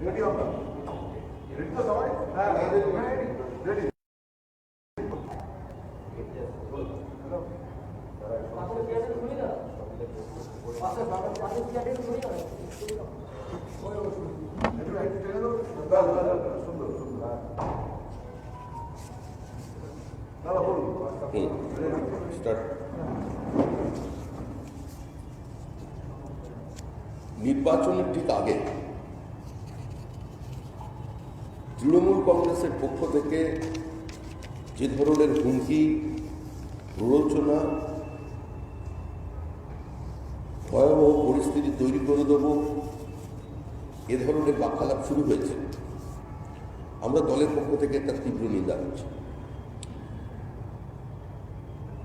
Ready আমরা ready তো সবাই হ্যাঁ রেডি নির্বাচনের ঠিক আগে তৃণমূল কংগ্রেসের পক্ষ থেকে যে ধরনের হুমকি, প্ররোচনা, ভয়াবহ পরিস্থিতি তৈরি করে দেব এ ধরনের বাক্যালাপ শুরু হয়েছে, আমরা দলের পক্ষ থেকে তার তীব্র নিন্দা করছি।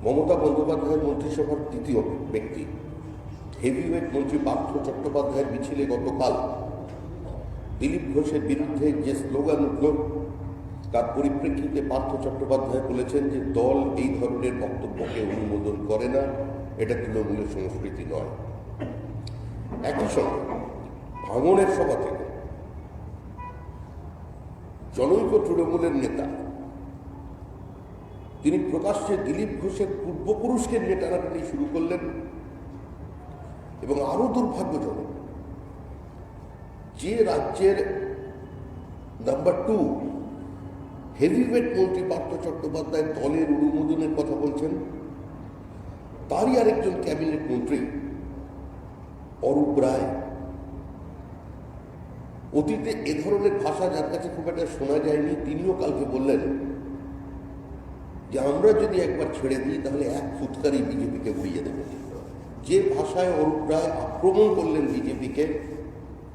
মমতা বন্দ্যোপাধ্যায়ের মন্ত্রিসভার তৃতীয় ব্যক্তি হেভিওয়েট মন্ত্রী পার্থ চট্টোপাধ্যায়ের মিছিলে গতকাল দিলীপ ঘোষের বিরুদ্ধে যে স্লোগান উঠল তার পরিপ্রেক্ষিতে পার্থ চট্টোপাধ্যায় বলেছেন যে দল এই ধরনের বক্তব্যকে অনুমোদন করে না, এটা তৃণমূলের সংস্কৃতি নয়। একই সঙ্গে ভাঙনের সভা থেকে জনৈক তৃণমূলের নেতা তিনি প্রকাশ্যে দিলীপ ঘোষের পূর্বপুরুষকে নিয়ে টানাটানি শুরু করলেন এবং আরো দুর্ভাগ্যজনক, যে রাজ্যের নাম্বার 2 হেভিওয়েট মন্ত্রী পার্থ চট্টোপাধ্যায় দলের অনুমোদনের কথা বলছেন, তারই আরেকজন ক্যাবিনেট মন্ত্রী অরূপ রায় অতীতে এ ধরনের ভাষা যার কাছে খুব একটা শোনা যায়নি, তিনিও কালকে বললেন যে আমরা যদি একবার ছেড়ে দিই তাহলে এক ফুৎকারই বিজেপিকে উড়িয়ে দেবে। যে ভাষায় অরূপ রায় আক্রমণ করলেন বিজেপিকে,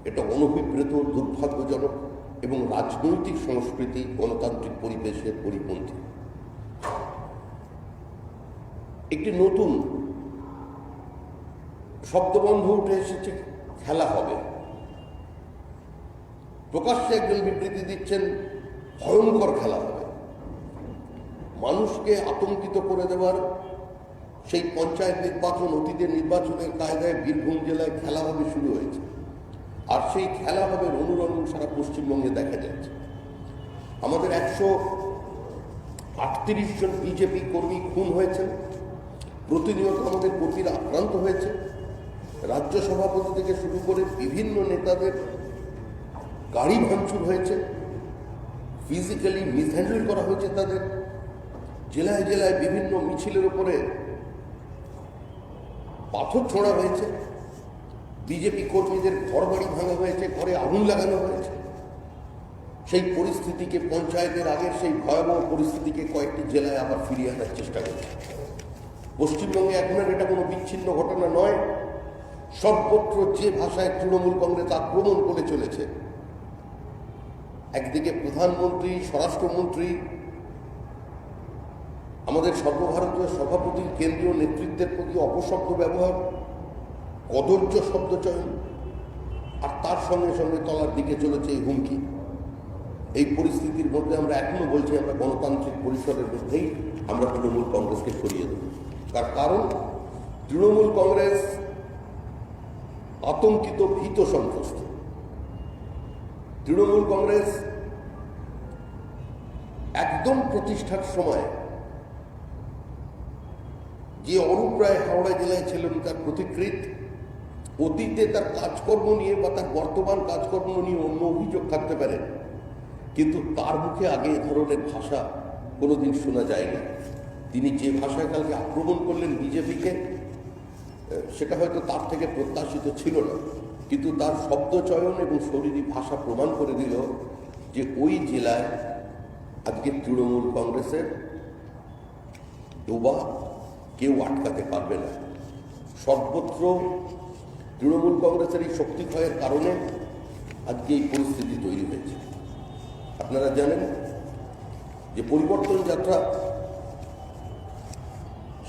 এটা অনভিপ্রেত, দুর্ভাগ্যজনক এবং রাজনৈতিক সংস্কৃতি, গণতান্ত্রিক পরিবেশের পরিপন্থী। একটি নতুন শব্দবন্ধ উঠে এসেছে, খেলা হবে। প্রকাশ্যে একজন বিবৃতি দিচ্ছেন ভয়ঙ্কর খেলা হবে। মানুষকে আতঙ্কিত করে দেওয়ার সেই পঞ্চায়েত নির্বাচন, অতীতের নির্বাচনের কায়দায় বীরভূম জেলায় খেলা হবে শুরু হয়েছে, আর সেই খেলা হবে অনুরণন সারা পশ্চিমবঙ্গে দেখা যাচ্ছে। আমাদের 138 জন বিজেপি কর্মী খুন হয়েছেন, প্রতিনিয়ত আমাদের কর্মীরা আক্রান্ত হয়েছে, রাজ্য সভাপতি থেকে শুরু করে বিভিন্ন নেতাদের গাড়ি ভাঙচুর হয়েছে, ফিজিক্যালি মিসহ্যান্ডেল করা হয়েছে তাদের, জেলায় জেলায় বিভিন্ন মিছিলের উপরে পাথর ছোঁড়া হয়েছে, বিজেপি কর্মীদের ঘর বাড়ি ভাঙা হয়েছে, ঘরে আগুন লাগানো হয়েছে। সেই পরিস্থিতিকে, পঞ্চায়েতের আগের সেই ভয়াবহ পরিস্থিতিকে কয়েকটি জেলায় আবার ফিরিয়ে আনার চেষ্টা করছে। পশ্চিমবঙ্গে এখন আর এটা কোনো বিচ্ছিন্ন ঘটনা নয়, সর্বত্র যে ভাষায় তৃণমূল কংগ্রেস আক্রমণ করে চলেছে। একদিকে প্রধানমন্ত্রী, স্বরাষ্ট্রমন্ত্রী, আমাদের সর্বভারতীয় সভাপতি, কেন্দ্রীয় নেতৃত্বের প্রতি অপশব্দ ব্যবহার, কদর্য শব্দ চয়ন, আর তার সঙ্গে সঙ্গে তলার দিকে চলেছে এই হুমকি। এই পরিস্থিতির মধ্যে আমরা এখনো বলছি আমরা গণতান্ত্রিক পরিসরের মধ্যেই আমরা তৃণমূল কংগ্রেসকে সরিয়ে দেব। তার কারণ তৃণমূল কংগ্রেস আতঙ্কিত, ভীত, সন্ত্রস্ত। তৃণমূল কংগ্রেস একদম প্রতিষ্ঠার সময় যে অরূপ রায় হাওড়া জেলায় ছিলেন তার প্রতিকৃত, অতীতে তার কাজকর্ম নিয়ে বা তার বর্তমান কাজকর্ম নিয়ে অন্য অভিযোগ থাকতে পারে, কিন্তু তার মুখে আগে এ ধরনের ভাষা কোনোদিন শোনা যায়নি। তিনি যে ভাষায় কালকে আক্রমণ করলেন বিজেপিকে, সেটা হয়তো তার থেকে প্রত্যাশিত ছিল না, কিন্তু তার শব্দচয়ন এবং শরীরী ভাষা প্রমাণ করে দিল যে ওই জেলায় আজকে তৃণমূল কংগ্রেসের ডোবা কেউ আটকাতে পারবে না। সর্বত্র তৃণমূল কংগ্রেসের এই শক্তি ক্ষয়ের কারণে আজকে এই পরিস্থিতি তৈরি হয়েছে। আপনারা জানেন যে পরিবর্তন যাত্রা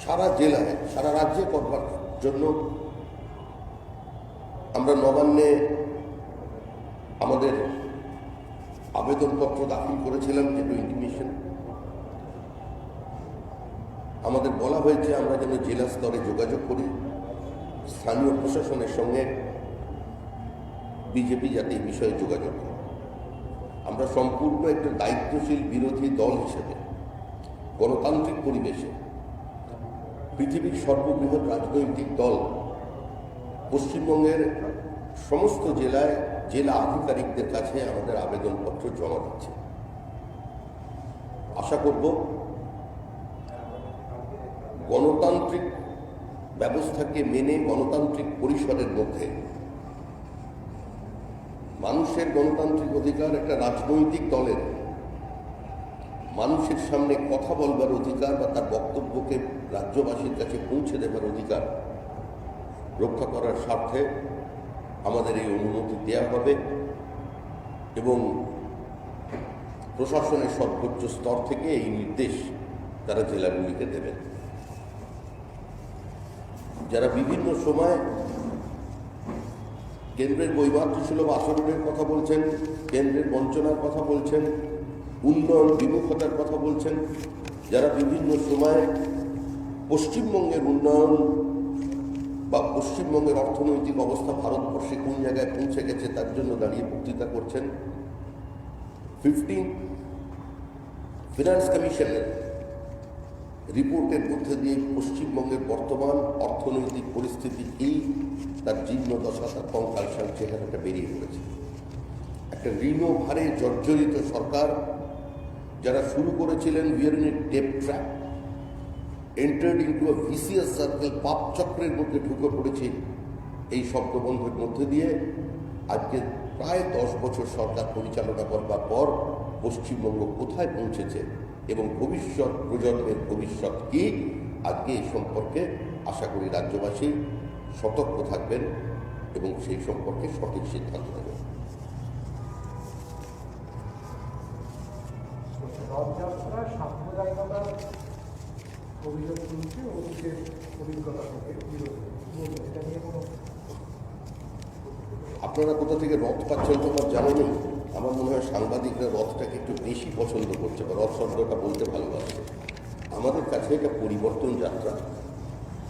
সারা জেলায়, সারা রাজ্যে করবার জন্য আমরা নবান্নে আমাদের আবেদনপত্র দাখিল করেছিলাম, যেটা ইন্টিমেশন আমাদের বলা হয়েছে আমরা যেন জেলা স্তরে যোগাযোগ করি, স্থানীয় প্রশাসনের সঙ্গে বিজেপি যাতে এই বিষয়ে যোগাযোগ করে। আমরা সম্পূর্ণ একটা দায়িত্বশীল বিরোধী দল হিসেবে গণতান্ত্রিক পরিবেশে পৃথিবীর সর্ববৃহৎ রাজনৈতিক দল পশ্চিমবঙ্গের সমস্ত জেলায় জেলা আধিকারিকদের কাছে আমাদের আবেদনপত্র জমা দিচ্ছে। আশা করব গণতান্ত্রিক ব্যবস্থাকে মেনে গণতান্ত্রিক পরিসরের মধ্যে মানুষের গণতান্ত্রিক অধিকার, একটা রাজনৈতিক দলের মানুষের সামনে কথা বলবার অধিকার বা তার বক্তব্যকে রাজ্যবাসীর কাছে পৌঁছে দেবার অধিকার রক্ষা করার স্বার্থে আমাদের এই অনুমতি দেওয়া হবে এবং প্রশাসনের সর্বোচ্চ স্তর থেকে এই নির্দেশ তারা জেলাগুলিকে দেবেন। যারা বিভিন্ন সময় কেন্দ্রের বৈমাতৃসুলভ আচরণের কথা বলছেন, কেন্দ্রের বঞ্চনার কথা বলছেন, উন্নয়ন বিমুখতার কথা বলছেন, যারা বিভিন্ন সময় পশ্চিমবঙ্গের উন্নয়ন বা পশ্চিমবঙ্গের অর্থনৈতিক অবস্থা ভারতবর্ষে কোন জায়গায় পৌঁছে গেছে তার জন্য দাঁড়িয়ে বক্তৃতা করছেন, 15 ফিনান্স কমিশনের রিপোর্টের মধ্যে দিয়ে পশ্চিমবঙ্গের বর্তমান অর্থনৈতিক পরিস্থিতি কি, তার জীর্ণদশা, তার কঙ্কালসার চেহারাটা বেরিয়ে পড়েছে। একটা ঋণ ভারে জর্জরিত সরকার, যারা শুরু করেছিলেন we are in a debt trap, entered into a vicious circle, পাপ চক্রের মধ্যে ঢুকে পড়েছে। এই শব্দবন্ধের মধ্যে দিয়ে আজকে প্রায় 10 বছর সরকার পরিচালনা করবার পর পশ্চিমবঙ্গ কোথায় পৌঁছেছে এবং ভবিষ্যৎ প্রজন্মের ভবিষ্যৎ কি, আজকে এই সম্পর্কে আশা করি রাজ্যবাসী সতর্ক থাকবেন এবং সেই সম্পর্কে সঠিক সিদ্ধান্ত নেবেন। রথযাত্রা সাম্প্রদায়িকতার অভিযোগ তুলছে অতীতের অভিজ্ঞতা থেকে বিরোধী, এটা নিয়ে কোনো আপনারা কোথা থেকে রথ পাচ্ছেন তো আমার জানা নেই। আমার মনে হয় সাংবাদিকরা রথটাকে একটু বেশি পছন্দ করছে বা রথ শব্দটা বলতে ভালোবাসছে। আমাদের কাছে এটা পরিবর্তন যাত্রা।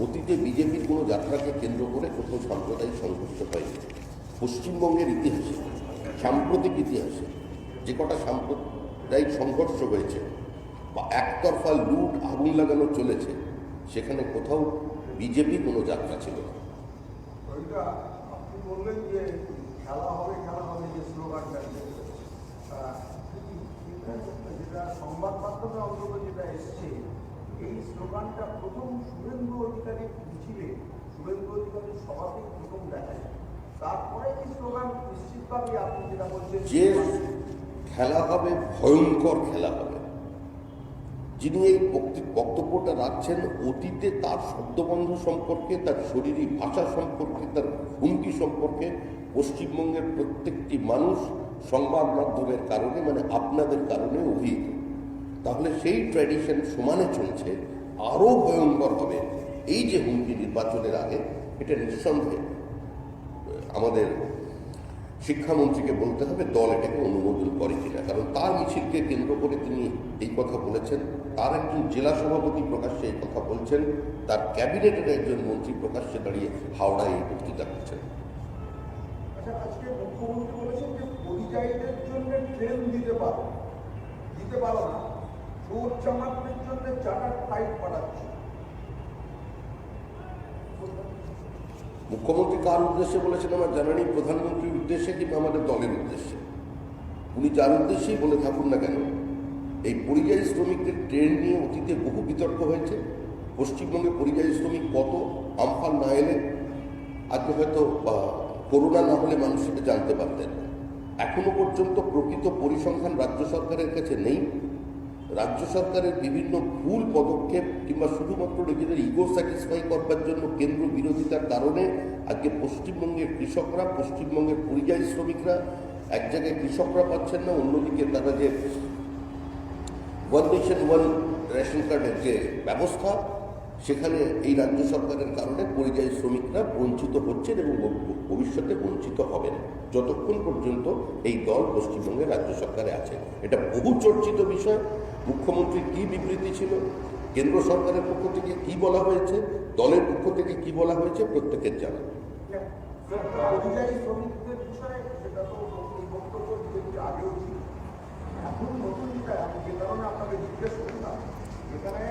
অতীতে বিজেপির কোনো যাত্রাকে কেন্দ্র করে কোথাও সাম্প্রদায়িক সংঘর্ষ হয়নি। পশ্চিমবঙ্গের ইতিহাসে, সাম্প্রতিক ইতিহাসে যে কটা সাম্প্রদায়িক সংঘর্ষ হয়েছে বা একতরফা লুট আগুন লাগানো চলেছে, সেখানে কোথাও বিজেপি কোনো যাত্রা ছিল না। আপনি বললেন যে খেলা হবে যে স্লোগানটা, যেটা সংবাদ মাধ্যমে অন্তত যেটা এসছে, এই স্লোগানটা প্রথম শুভেন্দু অধিকারীর মিছিলে, শুভেন্দু অধিকারীর সভাতেই প্রথম দেখা যায়। তারপরে এই স্লোগান নিশ্চিতভাবে আপনি যেটা বলছেন যে খেলা হবে, ভয়ঙ্কর খেলা হবে। যিনি এই বক্তব্যটা রাখছেন, অতীতে তার শব্দবন্ধ সম্পর্কে, তার শরীরী ভাষা সম্পর্কে, তার হুমকি সম্পর্কে পশ্চিমবঙ্গের প্রত্যেকটি মানুষ সংবাদ মাধ্যমের কারণে, মানে আপনাদের কারণে অভিহিত। তাহলে সেই ট্র্যাডিশন সমানে চলছে, আরও ভয়ঙ্কর হবে এই যে হুমকি নির্বাচনের আগে। এটা নিঃসন্দেহে আমাদের শিক্ষামন্ত্রীকে বলতে হবে দল এটাকে অনুমোদন করে কিনা, কারণ তার মিছিলকে কেন্দ্র করে তিনি এই কথা বলেছেন। তার একজন জেলা সভাপতি প্রকাশ্যে এই কথা বলছেন, তার ক্যাবিনেটের একজন মন্ত্রী প্রকাশ্যে দাঁড়িয়ে হাওড়ায় এই বক্তৃতা করছেন। আজকে মুখ্যমন্ত্রী বলেছেন যে পরিযায়ীদের জন্য ট্রেন দিতে পারো না, চোর চামারদের জন্য চার্টার ফ্লাইট পাঠাচ্ছে। মুখ্যমন্ত্রী কার উদ্দেশ্যে বলেছেন আমার জানা নেই, প্রধানমন্ত্রীর উদ্দেশ্যে কিংবা আমাদের দলের উদ্দেশ্যে। উনি যার উদ্দেশ্যেই বলে থাকুন না কেন, এই পরিযায়ী শ্রমিকদের ট্রেন নিয়ে অতীতে বহু বিতর্ক হয়েছে। পশ্চিমবঙ্গে পরিযায়ী শ্রমিক কত, আমফান না এলে আজকে হয়তো করোনা না হলে মানুষ সেটা জানতে পারতেন। এখনো পর্যন্ত প্রকৃত পরিসংখ্যান রাজ্য সরকারের কাছে নেই। রাজ্য সরকারের বিভিন্ন ভুল পদক্ষেপ কিংবা শুধুমাত্র নিজেদের ইগো স্যাটিসফাই করবার জন্য কেন্দ্র বিরোধিতার কারণে আজকে পশ্চিমবঙ্গের কৃষকরা, পশ্চিমবঙ্গের পরিযায়ী শ্রমিকরা এক জায়গায় কৃষকরা পাচ্ছেন না, অন্যদিকে তারা যে ওয়ান নেশন ওয়ান রেশন কার্ডের যে ব্যবস্থা, সেখানে এই রাজ্য সরকারের কারণে পরিযায়ী শ্রমিকরা বঞ্চিত হচ্ছেন এবং ভবিষ্যতে বঞ্চিত হবেন যতক্ষণ পর্যন্ত এই দল পশ্চিমবঙ্গের রাজ্য সরকারে আছে। এটা বহু চর্চিত বিষয়। মুখ্যমন্ত্রীর কী বিবৃতি ছিল, কেন্দ্র সরকারের পক্ষ থেকে কি বলা হয়েছে, দলের পক্ষ থেকে কি বলা হয়েছে, প্রত্যেকের জানা। পরিযায়ী শ্রমিকদের বিষয়ে সেটা তো এই বক্তব্য আগেও ছিল, খুব নতুন যেটা আমি যে কারণে আপনাকে জিজ্ঞেস করলাম, এখানে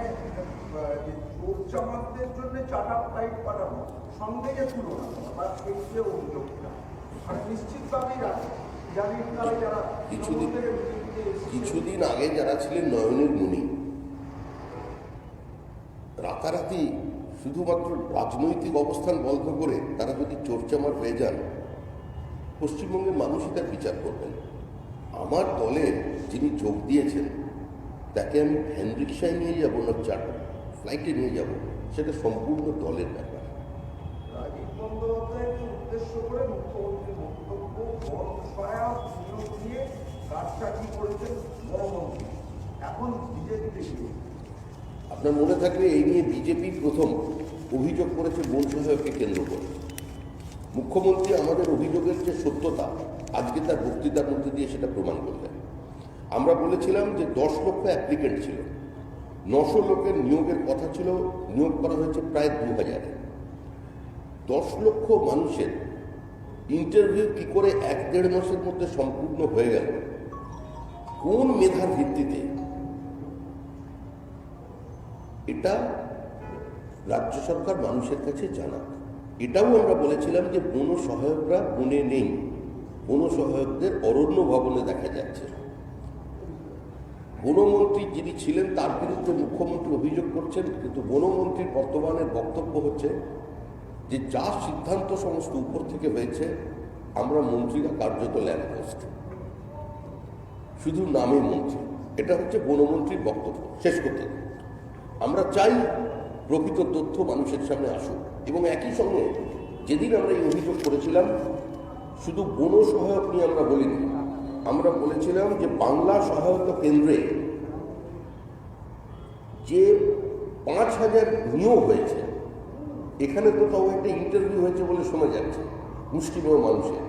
যে চোর চামাকদের জন্য চার্টার ফ্লাইট পাঠানো সঙ্গে যে তুলনা বা এই যে অভিযোগটা আর নিশ্চিতভাবেই রাখে জানির কালে যারা কিছুদিন আগে যারা ছিলেন নয়নের মণি, রাতারাতি শুধুমাত্র রাজনৈতিক অবস্থান বন্ধ করে তারা যদি চোরচামার হয়ে যান, পশ্চিমবঙ্গের মানুষই তার বিচার করবেন। আমার দলে যিনি যোগ দিয়েছেন তাকে আমি ভ্যান রিক্সায় নিয়ে যাবো না চার্টার ফ্লাইটে নিয়ে যাব, সেটা সম্পূর্ণ দলের ব্যাপার। রাজীব বন্দ্যোপাধ্যায়কে উদ্দেশ্য করে মুখ্যমন্ত্রীর বক্তব্য বড় সহায়ক সুযোগ দিয়ে কাজটা কি করেছেন বড়মন্ত্রী, এখন বিজেপিতে গিয়ে আপনার মনে থাকলে এই নিয়ে বিজেপি প্রথম অভিযোগ করেছে বন সহায়ককে কেন্দ্র করে। মুখ্যমন্ত্রী আমাদের অভিযোগের যে সত্যতা আজকে তার বক্তৃতার মধ্যে দিয়ে সেটা প্রমাণ করলেন। আমরা বলেছিলাম যে 10 লক্ষ অ্যাপ্লিকেন্ট ছিল, 900 লোকের নিয়োগের কথা ছিল, নিয়োগ করা হয়েছে প্রায় 2000। 10 লক্ষ মানুষের ইন্টারভিউ কি করে 1-1.5 মাসের মধ্যে সম্পূর্ণ হয়ে গেল, কোন মেধার ভিত্তিতে, এটা রাজ্য সরকার মানুষের কাছে জানাক। এটাও আমরা বলেছিলাম যে বন সহায়করা বনে নেই, বন সহায়কদের অরণ্য ভবনে দেখা যাচ্ছে। বনমন্ত্রী যিনি ছিলেন তার বিরুদ্ধে মুখ্যমন্ত্রী অভিযোগ করছেন, কিন্তু বনমন্ত্রীর বর্তমানের বক্তব্য হচ্ছে যে যা সিদ্ধান্ত সমস্ত উপর থেকে হয়েছে, আমরা মন্ত্রীরা কার্যত ল্যাম্পপোস্ট, শুধু নামে মন্ত্রী। এটা হচ্ছে বনমন্ত্রীর বক্তব্য। শেষ করতে আমরা চাই প্রকৃত তথ্য মানুষের সামনে আসুক, এবং একই সঙ্গে যেদিন আমরা এই অভিযোগ করেছিলাম শুধু বন সহায়ক নিয়ে আমরা বলিনি, আমরা বলেছিলাম যে বাংলা সহায়তা কেন্দ্রে যে 5000 নিয়োগ হয়েছে, এখানে কোথাও একটা ইন্টারভিউ হয়েছে বলে শোনা যাচ্ছে মুষ্টিমেয় মানুষের,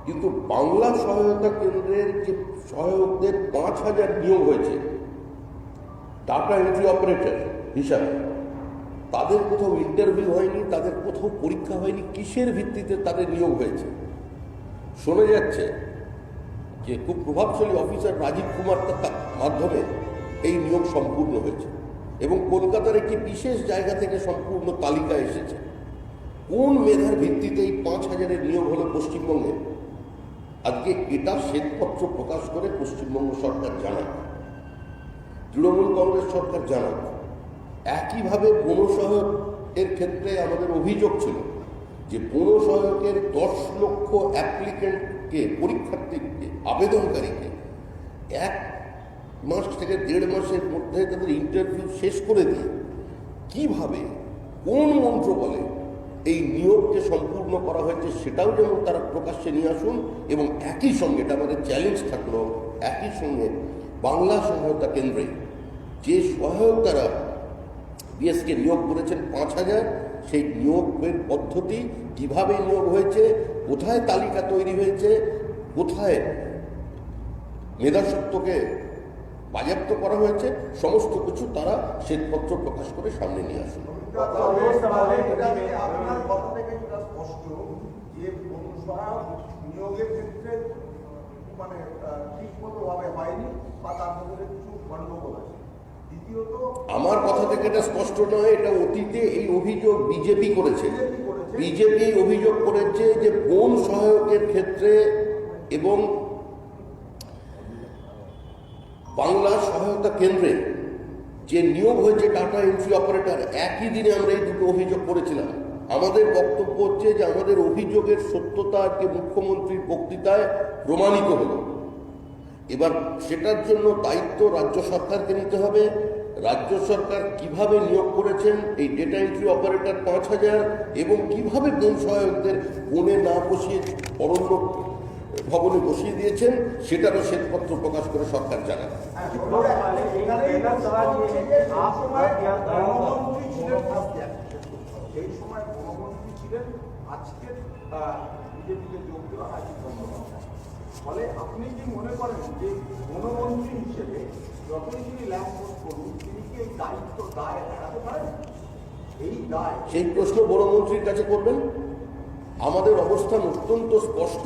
কিন্তু বাংলা সহায়তা কেন্দ্রের যে সহায়কদের 5000 নিয়োগ হয়েছে ডাটা এন্ট্রি অপারেটর হিসাবে, তাদের কোথাও ইন্টারভিউ হয়নি, তাদের কোথাও পরীক্ষা হয়নি। কিসের ভিত্তিতে তাদের নিয়োগ হয়েছে? শোনা যাচ্ছে যে খুব প্রভাবশালী অফিসার রাজীব কুমার তার মাধ্যমে এই নিয়োগ সম্পূর্ণ হয়েছে, এবং কলকাতার একটি বিশেষ জায়গা থেকে সম্পূর্ণ তালিকা এসেছে। কোন মেধার ভিত্তিতে এই 5000-এর নিয়োগ হলো পশ্চিমবঙ্গে? আজকে এটা শ্বেতপত্র প্রকাশ করে পশ্চিমবঙ্গ সরকার জানায়, তৃণমূল কংগ্রেস সরকার জানায়। একইভাবে বন সহায়কের ক্ষেত্রে আমাদের অভিযোগ ছিল যে বন সহায়কের 10 লক্ষ অ্যাপ্লিকেন্টকে, পরীক্ষার্থীকে, আবেদনকারীকে 1 মাস থেকে 1.5 মাসের মধ্যে তাদের ইন্টারভিউ শেষ করে দিয়ে কিভাবে, কোন মন্ত্র বলে এই নিয়োগকে সম্পূর্ণ করা হয়েছে সেটাও যেমন তারা প্রকাশ্যে নিয়ে আসুন, এবং একই সঙ্গে, এটা আমাদের চ্যালেঞ্জ থাকলো, একই সঙ্গে বাংলা সহায়তা কেন্দ্রে যে সহায়ক তারা বিএসকে নিয়োগ করেছেন 5000, সেই নিয়োগের পদ্ধতি কিভাবে নিয়োগ হয়েছে, কোথায় তালিকা তৈরি হয়েছে, কোথায় মেধাসত্বকে বাজেয়াপ্ত করা হয়েছে, সমস্ত কিছু তারা শ্বেতপত্র প্রকাশ করে সামনে নিয়ে আসুন। আপনার কথা থেকে যেটা স্পষ্ট যে বন সহায়ক নিয়োগের ক্ষেত্রে মানে ঠিক মতো ভাবে হয়নি বা তার মধ্যে কিছু গণ্ডগোল আছে। দ্বিতীয়ত, আমার কথা থেকে এটা স্পষ্ট নয়, এটা অতীতে এই অভিযোগ বিজেপি করেছে। বিজেপি অভিযোগ করেছে যে বন সহায়কের ক্ষেত্রে এবং বাংলা সহায়তা কেন্দ্রে যে নিয়োগ হয়েছে ডাটা এন্ট্রি অপারেটর, একই দিনে আমরা এই দুটো অভিযোগ করেছিলাম। আমাদের বক্তব্য হচ্ছে যে আমাদের অভিযোগের সত্যতা আজকে মুখ্যমন্ত্রীর বক্তৃতায় প্রমাণিত হলো। এবার সেটার জন্য দায়িত্ব রাজ্য সরকারকে নিতে হবে। রাজ্য সরকার কিভাবে নিয়োগ করেছেন এই ডেটা এন্ট্রি অপারেটর 5000, এবং কিভাবে বন সহায়কদের বনে না বসিয়ে অরণ্য ভবনে বসিয়ে দিয়েছেন, সেটারও শ্বেতপত্র প্রকাশ করে সরকার জানায়। সেই সময় বনমন্ত্রী ছিলেন আজকের বিজেপিতে যোগ দেওয়া রাজীব বন্দ্যোপাধ্যায়। ফলে আপনি কি মনে করেন যে বনমন্ত্রী হিসেবে যতই তিনি ল্যাম্পপোস্ট করুন, তিনি কি এই দায়িত্ব দায় এড়াতে পারেন? এই দায়, সেই প্রশ্ন বনমন্ত্রীর কাছে করবেন। আমাদের অবস্থান অত্যন্ত স্পষ্ট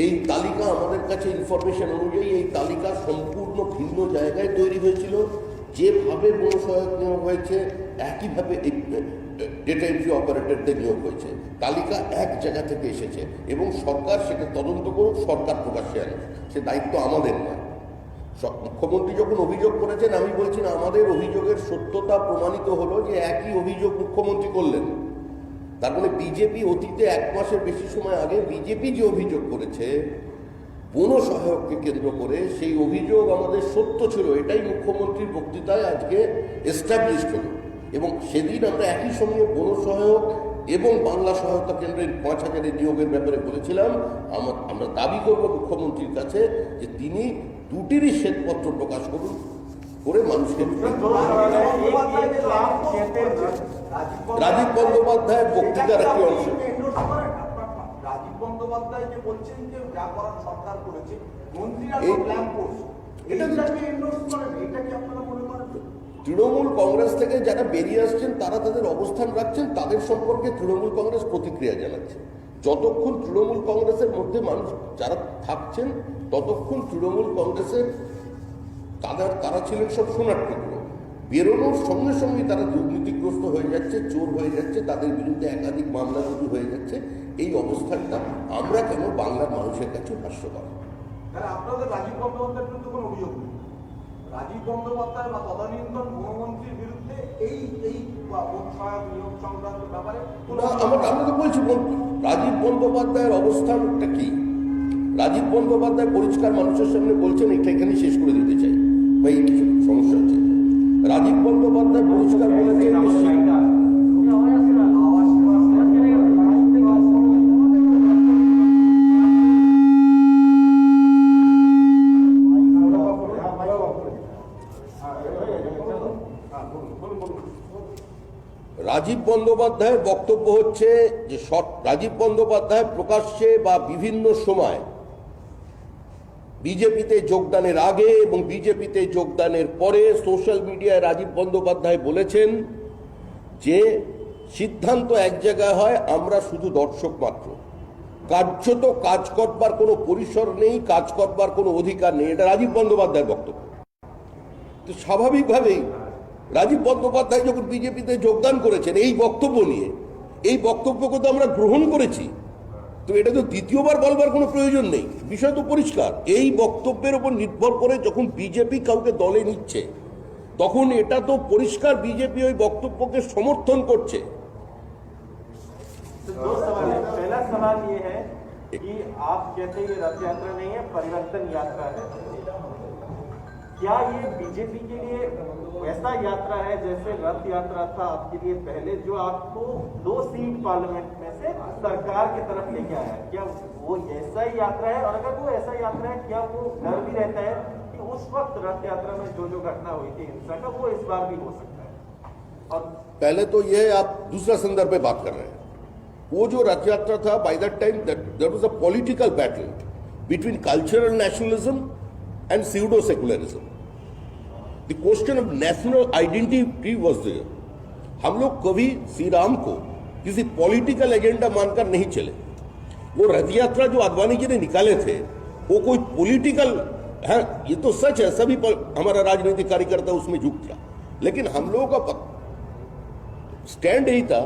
এই তালিকা আমাদের কাছে ইনফরমেশন অনুযায়ী এই তালিকা সম্পূর্ণ ভিন্ন জায়গায় তৈরি হয়েছিল। যেভাবে বনসহায়ক নিয়োগ হয়েছে একইভাবে এই ডেটা এন্ট্রি অপারেটরদের নিয়োগ হয়েছে। তালিকা এক জায়গা থেকে এসেছে এবং সরকার সেটা তদন্ত করুক, সরকার প্রকাশ্যে আনে, সে দায়িত্ব আমাদের নয়। মুখ্যমন্ত্রী যখন অভিযোগ করেছেন, আমি বলছি না আমাদের অভিযোগের সত্যতা প্রমাণিত হলো যে একই অভিযোগ মুখ্যমন্ত্রী করলেন। তার মানে বিজেপি অতীতে 1 মাসের বেশি সময় আগে বিজেপি যে অভিযোগ করেছে বন সহায়ককে কেন্দ্র করে, সেই অভিযোগ আমাদের সত্য ছিল, এটাই মুখ্যমন্ত্রীর বক্তৃতায় আজকে এস্টাবলিশড হলো। এবং সেদিন আমরা একই সঙ্গে বন সহায়ক এবং বাংলা সহায়তা কেন্দ্রের 5,000 নিয়োগের ব্যাপারে বলেছিলাম। আমরা দাবি করব মুখ্যমন্ত্রীর কাছে যে তিনি দুটিরই শ্বেতপত্র প্রকাশ করুন, করে মানুষকে। রাজীব বন্দ্যোপাধ্যায়ের বক্তৃতার একটি অংশ। রাজীব বন্দ্যোপাধ্যায় যে বলছেন যে যা করার সরকার করেছে, মন্ত্রীরা এটা কি আপনারা মনে করেন? তৃণমূল কংগ্রেস থেকে যারা বেরিয়ে আসছেন তারা তাদের অবস্থান রাখছেন, তাদের সম্পর্কে তৃণমূল কংগ্রেস প্রতিক্রিয়া জানাচ্ছে। যতক্ষণ তৃণমূল কংগ্রেসের মধ্যে মানুষ যারা থাকছেন ততক্ষণ তৃণমূল কংগ্রেসের তারা ছিলেন সব সোনার টুকরো। বেরোনোর সঙ্গে সঙ্গে তারা দুর্নীতিগ্রস্ত হয়ে যাচ্ছে, চোর হয়ে যাচ্ছে, তাদের বিরুদ্ধে একাধিক মামলা রুজু হয়ে যাচ্ছে। এই অবস্থানটা আমরা কেন বাংলার মানুষের কাছে হাস্যকর। আপনাদের রাজীব বন্দ্যোপাধ্যায়ের বিরুদ্ধে কোনো অভিযোগ নেই? রাজীব বন্দ্যোপাধ্যায় বা তদানীন্তন গৃহমন্ত্রীর বিরুদ্ধে এই সহায়ক নিয়োগ সংক্রান্ত ব্যাপারে আমরা তো বলছি রাজীব বন্দ্যোপাধ্যায়ের অবস্থানটা কি। রাজীব বন্দ্যোপাধ্যায় পরিষ্কার মানুষের সামনে বলছেন এটা এখানে শেষ করে দিতে চাই বা এই কিছু সমস্যা হচ্ছে। রাজীব বন্দ্যোপাধ্যায় পরিষ্কার বলেছেন রাজীব বন্দ্যোপাধ্যায়ের বক্তব্য হচ্ছে যে রাজীব বন্দ্যোপাধ্যায় প্রকাশ্যে বা বিভিন্ন সময় বিজেপিতে যোগদানের আগে এবং বিজেপিতে যোগদানের পরে সোশ্যাল মিডিয়ায় রাজীব বন্দ্যোপাধ্যায় বলেছেন যে সিদ্ধান্ত এক জায়গায় হয়, আমরা শুধু দর্শক মাত্র, কার্যত কাজ করবার কোনো পরিসর নেই, কাজ করবার কোনো অধিকার নেই। এটা রাজীব বন্দ্যোপাধ্যায়ের বক্তব্য। তো স্বাভাবিকভাবেই রাজীব বন্দ্যোপাধ্যায় যখন বিজেপিতে যোগদান করেছেন এই বক্তব্য নিয়ে, এই বক্তব্যকে তো আমরা গ্রহণ করেছি, তো এটা তো দ্বিতীয়বার বলবার কোনো প্রয়োজন নেই, বিষয় তো পরিষ্কার। এই বক্তব্যের উপর নির্ভর করে যখন বিজেপি কাউকে দলে নিচ্ছে তখন এটা তো পরিষ্কার বিজেপি ওই বক্তব্যকে সমর্থন করছে। दो सवाल है। पहला सवाल ये है कि आप कहते हैं ये रथ यात्रा नहीं है, परिवर्तन यात्रा है। क्या ये बीजेपी के लिए वैसा यात्रा है जैसे रथ यात्रा था आपके लिए पहले, जो आपको 2 सीट पार्लियामेंट में से सरकार की तरफ लेके आया? क्या वो ऐसा ही यात्रा है? और अगर वो ऐसा यात्रा है, क्या वो डर भी रहता है कि उस वक्त रथ यात्रा में जो घटना हुई थी हिंसा का, वो इस बार भी हो सकता है? और पहले तो ये आप दूसरा संदर्भ पे बात कर रहे हैं। वो जो रथ यात्रा था, by that time there was a political battle between cultural nationalism and pseudo secularism. The question of national identity was there. हम लोग कभी श्री राम को किसी पॉलिटिकल एजेंडा मानकर नहीं चले। वो रथ यात्रा जो आडवाणी जी ने निकाले थे वो कोई पॉलिटिकल है, ये तो सच है, सभी हमारा राजनीतिक कार्यकर्ता उसमें जुट था, लेकिन हम लोगों का स्टैंड यही था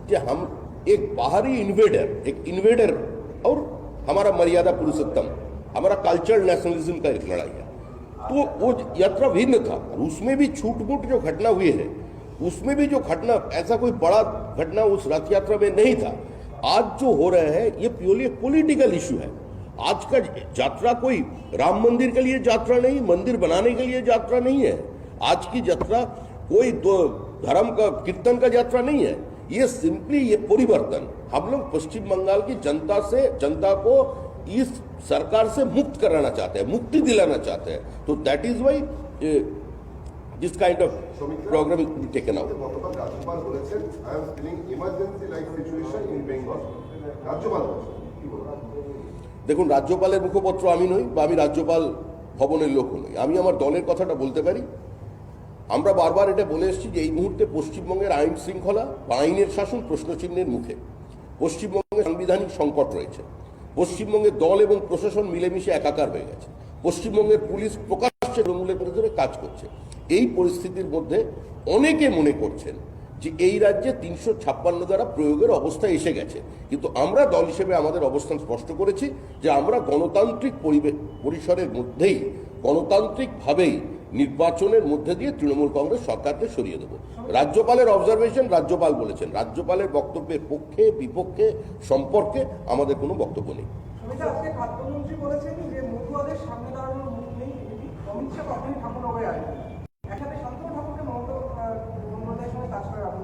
कि हम एक बाहरी इन्वेडर और हमारा मर्यादा पुरुषोत्तम, हमारा कल्चरल नेशनलिज्म का एक लड़ाई है। तो वो यात्रा भिन्न था, उसमें भी छूट-मूट जो घटना हुई है, उसमें भी जो घटना, ऐसा कोई बड़ा घटना उस रथ यात्रा में नहीं था। आज जो हो रहा है ये प्योरली पॉलिटिकल इशू है। आज का यात्रा कोई राम मंदिर के लिए यात्रा नहीं, मंदिर बनाने के लिए यात्रा नहीं है। आज की यात्रा कोई धर्म का कीर्तन का यात्रा नहीं है। ये सिंपली ये परिवर्तन, हम लोग पश्चिम बंगाल की जनता को इस सरकार से मुक्त कराना चाहते हैं, मुक्ति दिलाना चाहते हैं। तो that is why this kind of program is taken out. গতকাল রাজ্যপাল বলেছেন I am feeling emergency like situation in Bengal. রাজ্যপাল কি বলবেন? দেখুন, রাজ্যপালের মুখপত্র আমি নই বা আমি রাজ্যপাল ভবনের লোক নই। আমি আমার দলের কথাটা বলতে পারি। আমরা বারবার এটা বলে এসেছি যে এই মুহূর্তে পশ্চিমবঙ্গের আইন শৃঙ্খলা বা আইনের শাসন প্রশ্নচিহ্নের মুখে। পশ্চিমবঙ্গে সাংবিধানিক সংকট রয়েছে। পশ্চিমবঙ্গের দল এবং প্রশাসন মিলেমিশে একাকার হয়ে গেছে। পশ্চিমবঙ্গের পুলিশ প্রকাশ্যে তৃণমূলের বিরুদ্ধে কাজ করছে। এই পরিস্থিতির মধ্যে অনেকে মনে করছেন যে এই রাজ্যে ৩৫৬ দ্বারা প্রয়োগের অবস্থা এসে গেছে, কিন্তু আমরা দল হিসেবে আমাদের অবস্থান স্পষ্ট করেছি যে আমরা গণতান্ত্রিক পরিসরের মধ্যেই গণতান্ত্রিকভাবেই নির্বাচনের মধ্যে দিয়ে তৃণমূল কংগ্রেস সরকারকে সরিয়ে দেব। রাজ্যপালের অবজারভেশন রাজ্যপাল বলেছেন, রাজ্যপালের বক্তব্যের পক্ষে বিপক্ষে সম্পর্কে আমাদের কোনো বক্তব্য নেই। আজকে খাদ্যমন্ত্রী বলেছেন যে মতুয়াদের সামনে দাঁড়ানোর মুখ নেই, অমিত শাহ কখনই ঠাকুর হবে আসবে একসাথে শান্তনু ঠাকুরকে মমতা বন্দ্যোপাধ্যায়ের সঙ্গে কাজ করার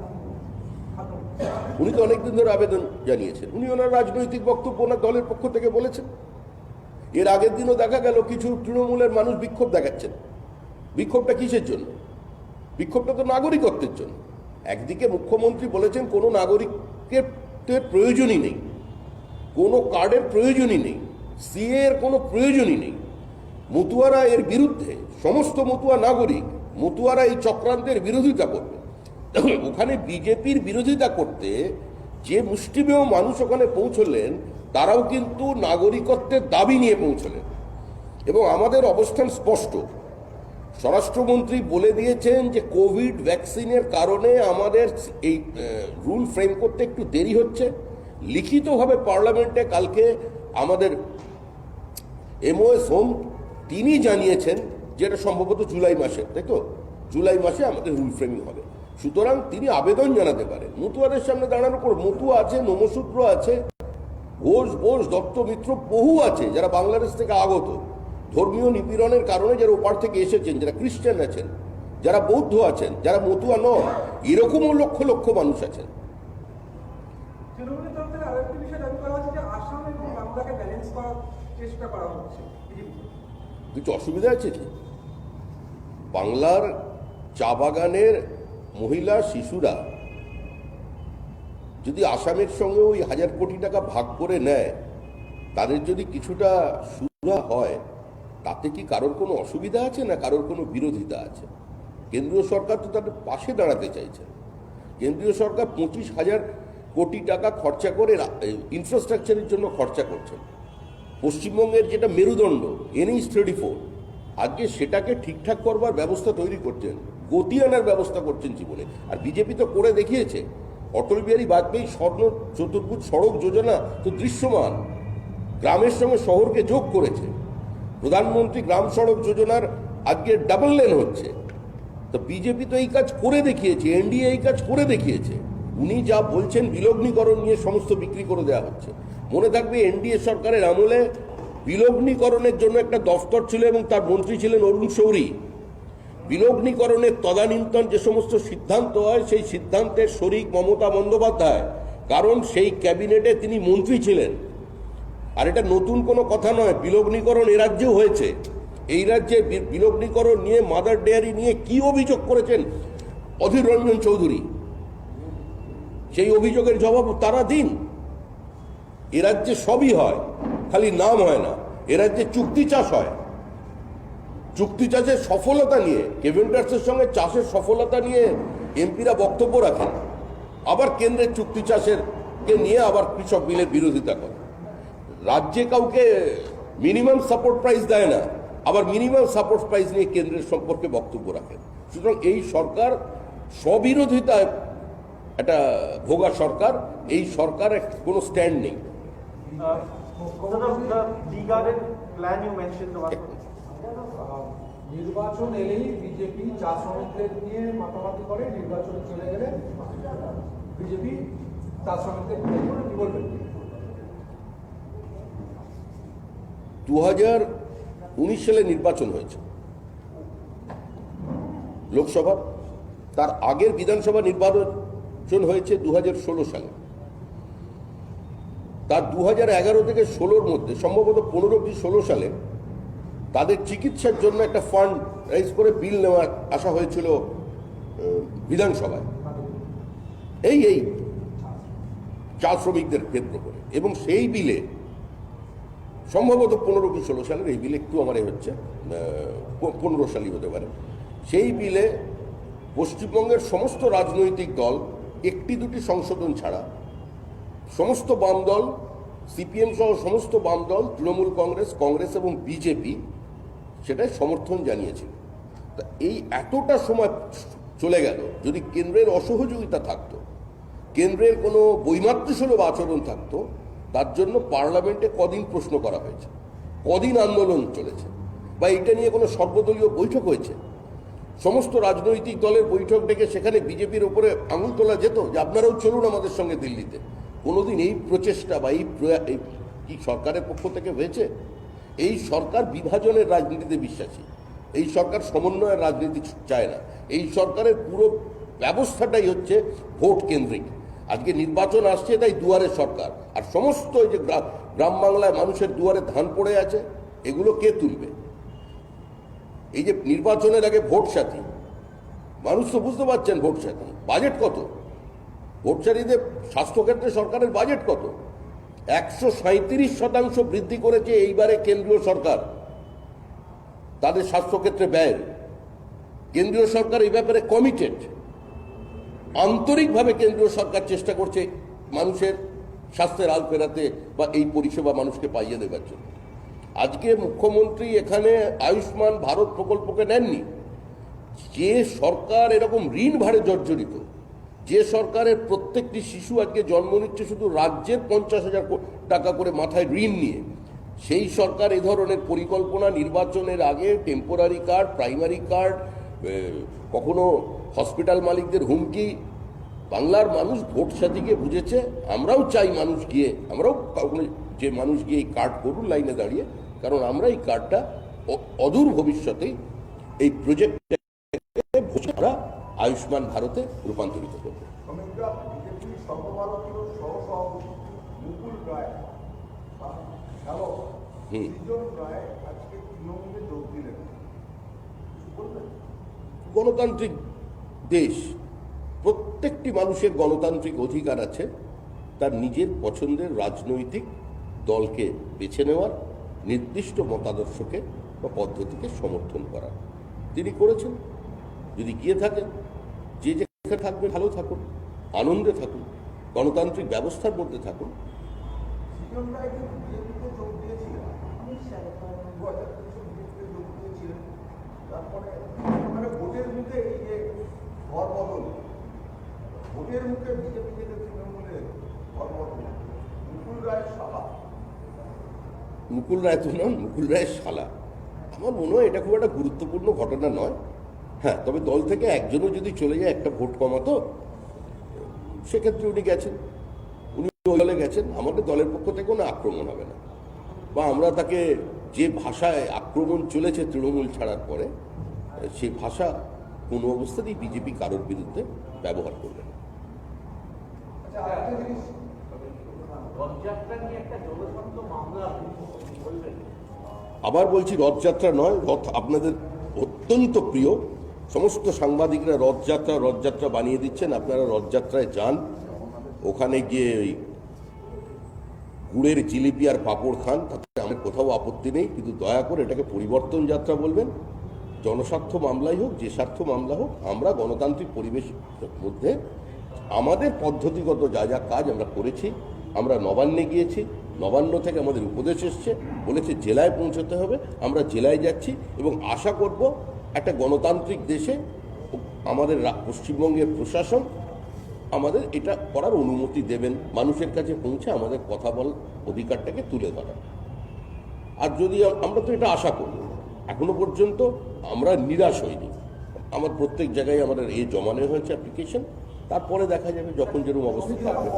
উনি তো অনেকদিন ধরে আবেদন জানিয়েছেন, উনি ওনার রাজনৈতিক বক্তব্য ওনার দলের পক্ষ থেকে বলেছেন। এর আগের দিনও দেখা গেল কিছু তৃণমূলের মানুষ বিক্ষোভ দেখাচ্ছেন। বিক্ষোভটা কিসের জন্য? বিক্ষোভটা তো নাগরিকত্বের জন্য। একদিকে মুখ্যমন্ত্রী বলেছেন কোনো নাগরিকের প্রয়োজনই নেই, কোনো কার্ডের প্রয়োজনই নেই, সিএ এর কোনো প্রয়োজনই নেই। মতুয়ারা এর বিরুদ্ধে, সমস্ত মতুয়া নাগরিক, মতুয়ারা এই চক্রান্তের বিরোধিতা করবে। ওখানে বিজেপির বিরোধিতা করতে যে মুষ্টিমেয় মানুষ ওখানে পৌঁছলেন, তারাও কিন্তু নাগরিকত্বের দাবি নিয়ে পৌঁছলেন। এবং আমাদের অবস্থান স্পষ্ট। স্বরাষ্ট্রমন্ত্রী বলে দিয়েছেন যে কোভিড ভ্যাকসিনের কারণে আমাদের এই রুল ফ্রেম করতে একটু দেরি হচ্ছে। লিখিতভাবে পার্লামেন্টে কালকে আমাদের MOS হোম তিনি জানিয়েছেন যে এটা সম্ভবত জুলাই মাসে, তাই তো? জুলাই মাসে আমাদের রুল ফ্রেমিং হবে। সুতরাং তিনি আবেদন জানাতে পারেন। মতুয়াদের সামনে দাঁড়ানোর পর মতুয়া আছে, নমশূদ্র আছে, ঘোষ দত্ত মিত্র বহু আছে যারা বাংলাদেশ থেকে আগত, ধর্মীয় নিপীড়নের কারণে যারা ওপার থেকে এসেছেন, যারা খ্রিস্টান আছেন, যারা বৌদ্ধ আছেন, যারা মতুয়া নন, এরকমও লক্ষ লক্ষ মানুষ আছেন। তৃণমূলের তরফ থেকে আরেকটি বিষয় দাবি করা হচ্ছে যে আসাম এবং বাংলাকে ব্যালেন্স করার চেষ্টা করা হচ্ছে। কিছু অসুবিধা আছে কি? বাংলার চা বাগানের মহিলা শিশুরা যদি আসামের সঙ্গে ওই 1000 কোটি টাকা ভাগ করে নেয়, তাদের যদি কিছুটা সুবিধা হয়, তাতে কি কারোর কোনো অসুবিধা আছে না কারোর কোনো বিরোধিতা আছে? কেন্দ্রীয় সরকার তো তাদের পাশে দাঁড়াতে চাইছে। কেন্দ্রীয় সরকার 25,000 কোটি টাকা খরচা করে ইনফ্রাস্ট্রাকচারের জন্য খরচা করছেন। পশ্চিমবঙ্গের যেটা মেরুদণ্ড NH-34, আজকে সেটাকে ঠিকঠাক করবার ব্যবস্থা তৈরি করছেন, গতি আনার ব্যবস্থা করছেন জীবনে। আর বিজেপি তো করে দেখিয়েছে। অটল বিহারী বাজপেয়ী স্বর্ণ চতুর্ভুজ সড়ক যোজনা তো দৃশ্যমান, গ্রামের সঙ্গে শহরকে যোগ করেছে। প্রধানমন্ত্রী গ্রাম সড়ক যোজনার আজকে ডাবল লেন হচ্ছে। তো বিজেপি তো এই কাজ করে দেখিয়েছে, এনডিএ এই কাজ করে দেখিয়েছে। উনি যা বলছেন বিলগ্নীকরণ নিয়ে সমস্ত বিক্রি করে দেওয়া হচ্ছে। মনে থাকবে এনডিএ সরকারের আমলে বিলগ্নীকরণের জন্য একটা দফতর ছিল এবং তার মন্ত্রী ছিলেন অরুণ শৌরী। বিলগ্নীকরণের তদানীন্তন যে সমস্ত সিদ্ধান্ত হয়, সেই সিদ্ধান্তের শরিক মমতা বন্দ্যোপাধ্যায়, কারণ সেই ক্যাবিনেটে তিনি মন্ত্রী ছিলেন। আর এটা নতুন কোনো কথা নয়, বিলগ্নীকরণ এ রাজ্যেও হয়েছে। এই রাজ্যে বিলগ্নীকরণ নিয়ে, মাদার ডেয়ারি নিয়ে কি অভিযোগ করেছেন অধীর রঞ্জন চৌধুরী, সেই অভিযোগের জবাব তারা দিন। এ রাজ্যে সবই হয়, খালি নাম হয় না। এ রাজ্যে চুক্তি চাষ হয়। চুক্তি চাষের সফলতা নিয়ে, কেভেন্টার্সের সঙ্গে চাষের সফলতা নিয়ে এমপিরা বক্তব্য রাখেন, আবার কেন্দ্রের চুক্তি চাষের কে নিয়ে আবার কৃষক বিলের বিরোধিতা করে। রাজ্যে কাউকে মিনিমাম সাপোর্ট প্রাইস দেয় না, আবার মিনিমাম সাপোর্ট প্রাইস নিয়ে কেন্দ্রের সম্পর্কে বক্তব্য রাখেন। সুতরাং এই সরকার স্ববিরোধিতায় একটা ভোগা সরকার। এই সরকারের কোনো স্ট্যান্ড নেই। নির্বাচন এলেই বিজেপি চা শ্রমিকদের নিয়ে মাতামাতি করে, নির্বাচনে চলে গেলে বিজেপি চা শ্রমিকদের কি বলবেন? 2019 সালে নির্বাচন হয়েছে লোকসভা, তার আগের বিধানসভা নির্বাচন হয়েছে 2016 সালে। তার 2011 থেকে 16-র মধ্যে সম্ভবত 15 কি 16 সালে তাদের চিকিৎসার জন্য একটা ফান্ড রাইজ করে বিল নেওয়া আসা হয়েছিল বিধানসভায়, এই চা শ্রমিকদের কেন্দ্র করে। এবং সেই বিলে সম্ভবত 15 কি 16 সালের এই বিলে, একটু আমার হচ্ছে 15 সালই হতে পারে, সেই বিলে পশ্চিমবঙ্গের সমস্ত রাজনৈতিক দল, একটি দুটি সংশোধন ছাড়া, সমস্ত বাম দল সিপিএম সহ সমস্ত বাম দল, তৃণমূল কংগ্রেস, কংগ্রেস এবং বিজেপি সেটাই সমর্থন জানিয়েছিল। তা এই এতটা সময় চলে গেল, যদি কেন্দ্রের অসহযোগিতা থাকতো, কেন্দ্রের কোনো বৈমাতৃসুলভ আচরণ থাকতো, তার জন্য পার্লামেন্টে কদিন প্রশ্ন করা হয়েছে, কদিন আন্দোলন চলেছে, বা এটা নিয়ে কোনো সর্বদলীয় বৈঠক হয়েছে, সমস্ত রাজনৈতিক দলের বৈঠক ডেকে সেখানে বিজেপির ওপরে আঙুল তোলা যেত যে আপনারাও চলুন আমাদের সঙ্গে দিল্লিতে। কোনোদিন এই প্রচেষ্টা বা এই কি সরকারের পক্ষ থেকে হয়েছে? এই সরকার বিভাজনের রাজনীতিতে বিশ্বাসী, এই সরকার সমন্বয়ের রাজনীতি চায় না, এই সরকারের পুরো ব্যবস্থাটাই হচ্ছে ভোট কেন্দ্রিক। আজকে নির্বাচন আসছে তাই দুয়ারে সরকার, আর সমস্ত এই যে গ্রাম বাংলায় মানুষের দুয়ারে ধান পড়ে আছে, এগুলো কে তুলবে? এই যে নির্বাচনের আগে ভোট সাথী, মানুষ তো বুঝতে পারছেন ভোট সাথী বাজেট কত, ভোট সাথীতে স্বাস্থ্যক্ষেত্রে সরকারের বাজেট কত, 137% বৃদ্ধি করেছে এইবারে কেন্দ্রীয় সরকার তাদের স্বাস্থ্যক্ষেত্রে ব্যয়। কেন্দ্রীয় সরকার এই ব্যাপারে কমিটেড, আন্তরিকভাবে কেন্দ্রীয় সরকার চেষ্টা করছে মানুষের স্বাস্থ্যের আল ফেরাতে বা এই পরিষেবা মানুষকে পাইয়ে দেওয়ার জন্য। আজকে মুখ্যমন্ত্রী এখানে আয়ুষ্মান ভারত প্রকল্পকে নেননি। যে সরকার এরকম ঋণ ভারে জর্জরিত, যে সরকারের প্রত্যেকটি শিশু আজকে জন্ম নিচ্ছে শুধু রাজ্যের 50,000 টাকা করে মাথায় ঋণ নিয়ে, সেই সরকার এ ধরনের পরিকল্পনা নির্বাচনের আগে টেম্পোরারি কার্ড, প্রাইমারি কার্ড, কখনো হসপিটাল মালিকদের হুমকি। বাংলার মানুষ ভোট সাথীকে বুঝেছে। আমরাও চাই মানুষ গিয়ে, আমরাও যে মানুষ গিয়ে এই কার্ড করুন লাইনে দাঁড়িয়ে, কারণ আমরা এই কার্ডটা অদূর ভবিষ্যতেই এই প্রজেক্টে আমরা আয়ুষ্মান ভারতে রূপান্তরিত করব। সমীক্ষা বিজেপির সর্বভারতীয় সহসভাপতি মুকুল রায় সৃজন রায় আজকে তৃণমূলে যোগ দিলেন, বলবেন? গণতান্ত্রিক দেশ, প্রত্যেকটি মানুষের গণতান্ত্রিক অধিকার আছে তার নিজের পছন্দের রাজনৈতিক দলকে বেছে নেওয়ার, নির্দিষ্ট মতাদর্শকে বা পদ্ধতিকে সমর্থন করার। তিনি করেছেন। যদি গিয়ে থাকেন, যে যেখানে থাকবে ভালো থাকুন, আনন্দে থাকুন, গণতান্ত্রিক ব্যবস্থার মধ্যে থাকুন। সৃজন রায় কিন্তু বিজেপিতে যোগ দিয়েছিলেন, 2023 বিজেপিতে যোগ দিয়েছিলেন। তারপরে মানে ভোটের মুখে এই যে ঘর বদল, ভোটের মুখে বিজেপি থেকে তৃণমূলে ঘর বদল, মুকুল রায় শালা। মুকুল রায় তো নন, মুকুল রায়ের শালা। আমার মনে হয় এটা খুব একটা গুরুত্বপূর্ণ ঘটনা নয়। হ্যাঁ, তবে দল থেকে একজনও যদি চলে যায় একটা ভোট কমাতো, সেক্ষেত্রে উনি গেছেন, উনি ওই দলে গেছেন, আমাদের দলের পক্ষ থেকে কোনো আক্রমণ হবে না, বা আমরা তাকে যে ভাষায় আক্রমণ চলেছে তৃণমূল ছাড়ার পরে, সেই ভাষা কোনো অবস্থাতেই বিজেপি কারোর বিরুদ্ধে ব্যবহার করবে না। রথযাত্রা নিয়ে একটা জনস্বার্থ মামলা বলবেন? আবার বলছি, রথযাত্রা নয়, রথ আপনাদের অত্যন্ত প্রিয়। সমস্ত সাংবাদিকরা রথযাত্রা বানিয়ে দিচ্ছেন। আপনারা রথযাত্রায় যান, ওখানে গিয়ে ওই গুড়ের জিলিপি আর পাঁপড় খান, তাতে আমার কোথাও আপত্তি নেই, কিন্তু দয়া করে এটাকে পরিবর্তন যাত্রা বলবেন। জনস্বার্থ মামলাই হোক, যে স্বার্থ মামলা হোক, আমরা গণতান্ত্রিক পরিবেশের মধ্যে আমাদের পদ্ধতিগত যা যা কাজ আমরা করেছি। আমরা নবান্নে গিয়েছি, নবান্ন থেকে আমাদের উপদেশ এসছে, বলেছে জেলায় পৌঁছতে হবে, আমরা জেলায় যাচ্ছি এবং আশা করব একটা গণতান্ত্রিক দেশে আমাদের পশ্চিমবঙ্গের প্রশাসন আমাদের এটা করার অনুমতি দেবেন, মানুষের কাছে পৌঁছে আমাদের কথা বলার অধিকারটাকে তুলে ধরা। আর যদি আমরা তো এটা আশা করি, এখনো পর্যন্ত আমরা নিরাশ হইনি। আমার প্রত্যেক জায়গায় আমাদের জমানো হয়েছে অ্যাপ্লিকেশন, তারপরে দেখা যাবে যখন যেরকম অবস্থা থাকবে।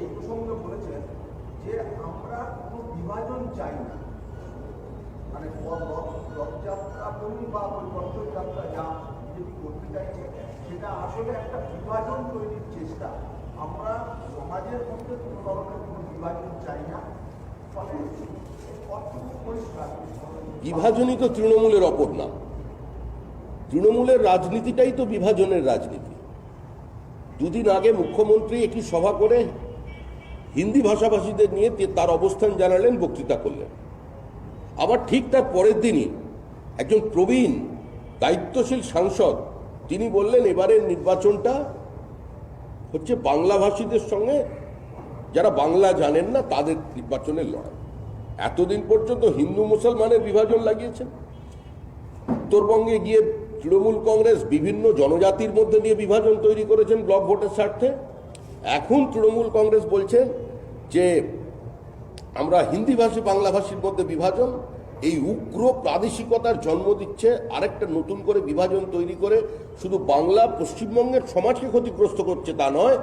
এই প্রসঙ্গে বলেছেন যে আমরা কোনো বিভাজন চাই না, মানে রথযাত্রা বলুন বা রথযাত্রা যা বিজেপি করতে চাইছে, সেটা আসলে একটা বিভাজন তৈরির চেষ্টা। আমরা সমাজের মধ্যে কোনো ধরনের কোনো বিভাজন চাই না। ফলে পরিষ্কার বিভাজনই তো তৃণমূলের অপর নাম। তৃণমূলের রাজনীতিটাই তো বিভাজনের রাজনীতি। দুদিন আগে মুখ্যমন্ত্রী একটি সভা করে হিন্দি ভাষাভাষীদের নিয়ে তার অবস্থান জানালেন, বক্তৃতা করলেন। আবার ঠিক তার পরের দিনই একজন প্রবীণ দায়িত্বশীল সাংসদ তিনি বললেন এবারের নির্বাচনটা হচ্ছে বাংলাভাষীদের সঙ্গে যারা বাংলা জানেন না তাদের নির্বাচনের লড়াই। এতদিন পর্যন্ত হিন্দু মুসলমানের বিভাজন লাগিয়েছেন। উত্তরবঙ্গে গিয়ে তৃণমূল কংগ্রেস বিভিন্ন জনজাতির মধ্যে দিয়ে বিভাজন তৈরি করেছেন ব্লক ভোটের স্বার্থে। এখন তৃণমূল কংগ্রেস বলছেন যে আমরা হিন্দিভাষী বাংলাভাষীর মধ্যে বিভাজন, এই উগ্র প্রাদেশিকতার জন্ম দিচ্ছে। আরেকটা নতুন করে বিভাজন তৈরি করে শুধু বাংলা পশ্চিমবঙ্গের সমাজকে ক্ষতিগ্রস্ত করছে তা নয়,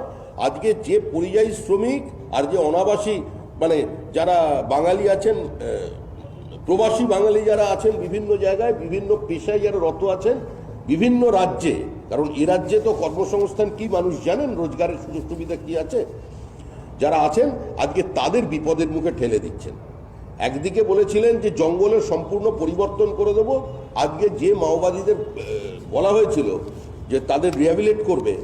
আজকে যে পরিযায়ী শ্রমিক আর যে অনাবাসী মানে যারা বাঙালি আছেন, প্রবাসী বাঙালি যারা আছেন বিভিন্ন জায়গায় বিভিন্ন পেশায় যারা রত আছেন বিভিন্ন রাজ্যে, কারণ এ রাজ্যে তো কর্মসংস্থান কি মানুষ জানেন, রোজগারের সুযোগ সুবিধা কি আছে, যারা আছেন আজকে তাদের বিপদের মুখে ঠেলে দিচ্ছেন। একদিকে বলেছিলেন যে জঙ্গলের সম্পূর্ণ পরিবর্তন করে দেব, আজকে যে মাওবাদীদের বলা হয়েছিল যে তাদের রিহ্যাবিলিট করবে,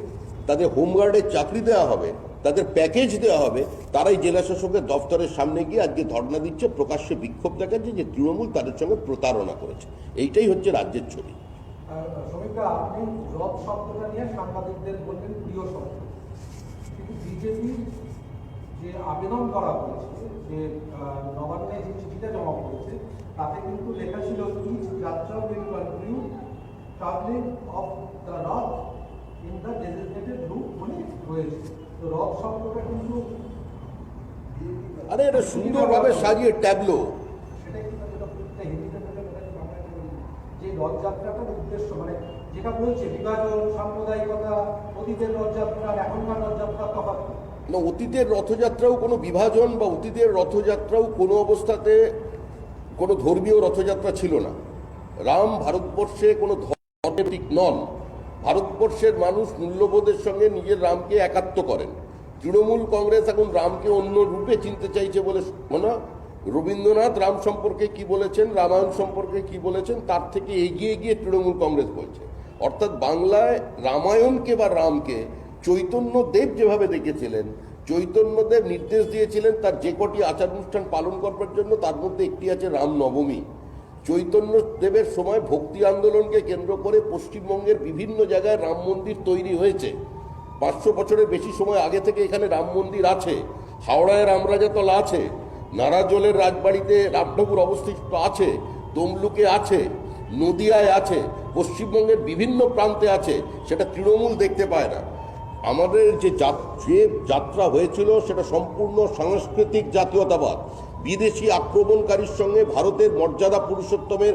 তাদের হোমগার্ডের চাকরি দেওয়া হবে, তাদের প্যাকেজ দেওয়া হবে, তারাই জেলা শাসকের দফতরের সামনে গিয়ে আজকে ধর্ণা দিচ্ছে, প্রকাশ্যে বিক্ষোভ দেখাচ্ছে যে তৃণমূল তাদের সঙ্গে প্রতারণা করেছে। এইটাই হচ্ছে রাজ্যের ছবি। শ্রমিকরা আপনি রথ শব্দটা নিয়ে সাংবাদিকদের বললেন প্রিয় শব্দ, কিন্তু বিজেপি যে আবেদন করা হয়েছে, যে নবান্নে যে চিঠিটা জমা করেছে, তাতে কিন্তু লেখা ছিল ইচ যাত্রা will continue travelling of the রথ ইন দ্য ডেজিগনেটেড রুট বলে রয়েছে। তো রথ শব্দটা কিন্তু আরে এটা সুন্দরভাবে সাজিয়ে ট্যাবলো, সেটা কিন্তু যেটা হিন্দিতে যে রথযাত্রাটার উদ্দেশ্য মানে যেটা বলছে বিভাজন, সাম্প্রদায়িকতা, অতীতের রথযাত্রা এখনকার রথযাত্রা তফাৎ না। অতীতের রথযাত্রাও কোনো বিভাজন বা অতীতের রথযাত্রাও কোনো অবস্থাতে কোনো ধর্মীয় রথযাত্রা ছিল না। রাম ভারতবর্ষে কোনো ধর্মের নন। ভারতবর্ষের মানুষ মূল্যবোধের সঙ্গে নিজের রামকে একাত্ম করেন। তৃণমূল কংগ্রেস এখন রামকে অন্য রূপে চিনতে চাইছে বলে না। রবীন্দ্রনাথ রাম সম্পর্কে কি বলেছেন, রামায়ণ সম্পর্কে কি বলেছেন, তার থেকে এগিয়ে গিয়ে তৃণমূল কংগ্রেস বলছে। অর্থাৎ বাংলায় রামায়ণকে বা রামকে চৈতন্যদেব যেভাবে দেখেছিলেন, চৈতন্যদেব নির্দেশ দিয়েছিলেন তার যে কটি আচার অনুষ্ঠান পালন করবার জন্য, তার মধ্যে একটি আছে রামনবমী। চৈতন্যদেবের সময় ভক্তি আন্দোলনকে কেন্দ্র করে পশ্চিমবঙ্গের বিভিন্ন জায়গায় রাম মন্দির তৈরি হয়েছে। 500 বছরের বেশি সময় আগে থেকে এখানে রাম মন্দির আছে। হাওড়ায় রামরাজাতলা আছে, নারাজলের রাজবাড়িতে রামঠাকুর অবস্থিত আছে, তমলুকে আছে, নদিয়ায় আছে, পশ্চিমবঙ্গের বিভিন্ন প্রান্তে আছে। সেটা তৃণমূল দেখতে পায় না। আমাদের যে যাত্রা হয়েছিল সেটা সম্পূর্ণ সাংস্কৃতিক জাতীয়তাবাদ। বিদেশি আক্রমণকারীর সঙ্গে ভারতের মর্যাদা পুরুষোত্তমের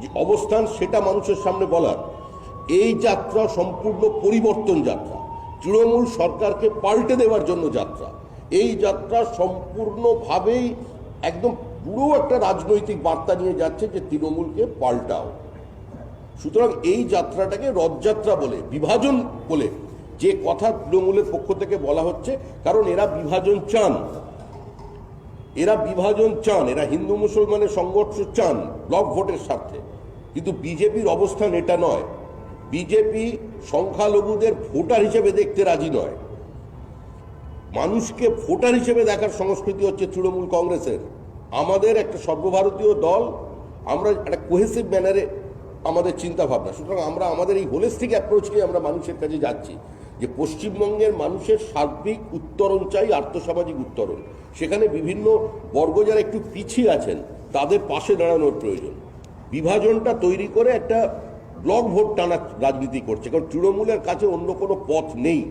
যে অবস্থান সেটা মানুষের সামনে বলার। এই যাত্রা সম্পূর্ণ পরিবর্তন যাত্রা, তৃণমূল সরকারকে পাল্টে দেওয়ার জন্য যাত্রা। এই যাত্রা সম্পূর্ণভাবেই একদম পুরো একটা রাজনৈতিক বার্তা নিয়ে যাচ্ছে যে তৃণমূলকে পাল্টাও। সুতরাং এই যাত্রাটাকে রথযাত্রা বলে, বিভাজন বলে যে কথা তৃণমূলের পক্ষ থেকে বলা হচ্ছে, কারণ এরা বিভাজন চান, এরা বিভাজন চান, এরা হিন্দু মুসলমানের সংঘর্ষ চান ব্লক ভোটের স্বার্থে। কিন্তু বিজেপির অবস্থান এটা নয়। বিজেপি সংখ্যালঘুদের ভোটার হিসেবে দেখতে রাজি নয়। মানুষকে ভোটার হিসেবে দেখার সংস্কৃতি হচ্ছে তৃণমূল কংগ্রেসের। আমাদের একটা সর্বভারতীয় দল, আমরা একটা কোহেসিভ ম্যানারে আমাদের চিন্তা ভাবনা। সুতরাং আমরা আমাদের এই হোলিস্টিক অ্যাপ্রোচ নিয়ে আমরা মানুষের কাছে যাচ্ছি যে পশ্চিমবঙ্গের মানুষের সার্বিক উত্তরণ চাই, আর্থসামাজিক উত্তরণ। সেখানে বিভিন্ন বর্গ যারা একটু পিছিয়ে আছেন তাদের পাশে দাঁড়ানোর প্রয়োজন। বিভাজনটা তৈরি করে একটা ব্লক ভোট টানা রাজনীতি করছে, কারণ তৃণমূলের কাছে অন্য কোনো পথ নেই।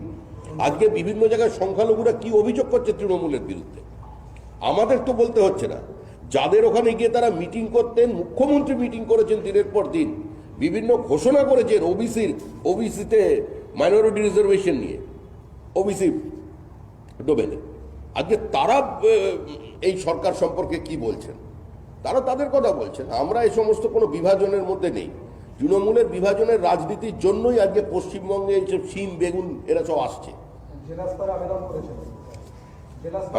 আজকে বিভিন্ন জায়গায় সংখ্যালঘুরা কি অভিযোগ করছে তৃণমূলের বিরুদ্ধে, আমাদের তো বলতে হচ্ছে না। যাদের ওখানে গিয়ে তারা মিটিং করতেন, মুখ্যমন্ত্রী মিটিং করেছেন দিনের পর দিন, বিভিন্ন ঘোষণা করেছেন ওবিসিতে মাইনরিটি রিজার্ভেশন নিয়ে, ওবিসি ডোমেনে। আজকে তারা এই সরকার সম্পর্কে কি বলছেন, তারা তাদের কথা বলছেন। আমরা এই সমস্ত কোনো বিভাজনের মধ্যে নেই। তৃণমূলের বিভাজনের রাজনীতির জন্যই আজকে পশ্চিমবঙ্গে এইসব শিম বেগুন এরা সব আসছে।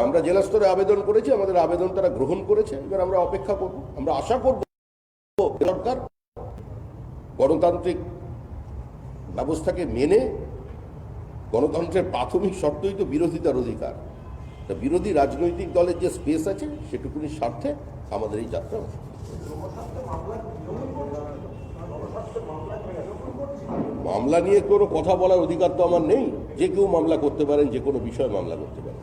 আমরা জেলা স্তরে আবেদন করেছি, আমাদের আবেদন তারা গ্রহণ করেছে। এবার আমরা অপেক্ষা করব, আমরা আশা করব সরকার গণতান্ত্রিক ব্যবস্থাকে মেনে, গণতন্ত্রের প্রাথমিক শর্তই তো বিরোধিতার অধিকার, তা বিরোধী রাজনৈতিক দলের যে স্পেস আছে সেটুকুনির স্বার্থে আমাদের এই যাত্রা। মামলা নিয়ে কোনো কথা বলার অধিকার তো আমার নেই। যে কেউ মামলা করতে পারেন, যে কোনো বিষয়ে মামলা করতে পারেন।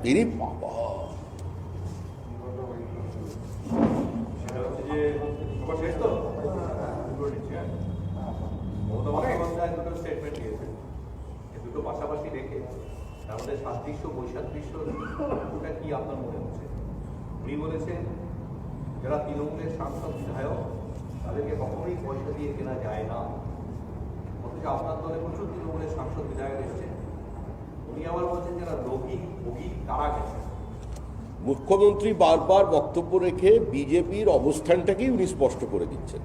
এরই বাবা সেটা হচ্ছে যে সবার শেষ তো দুটো নিচ্ছি, হ্যাঁ। মমতা বন্দ্যোপাধ্যায় দুটো স্টেটমেন্ট দিয়েছেন, এই দুটো পাশাপাশি রেখে আমাদের সাদৃশ্য বৈসাদৃশ্য ওটা কি আপনার মনে হচ্ছে? উনি বলেছেন যারা তৃণমূলের সাংসদ বিধায়ক তাদেরকে কখনোই পয়সা দিয়ে কেনা যায় না, অথচ আপনার দলে প্রচুর তৃণমূলের সাংসদ বিধায়ক এসেছেন। উনি আবার বলছেন যারা রোগী ভোগী তারা গেছে। মুখ্যমন্ত্রী বারবার বক্তব্য রেখে বিজেপির অবস্থানটাকেই উনি স্পষ্ট করে দিচ্ছেন।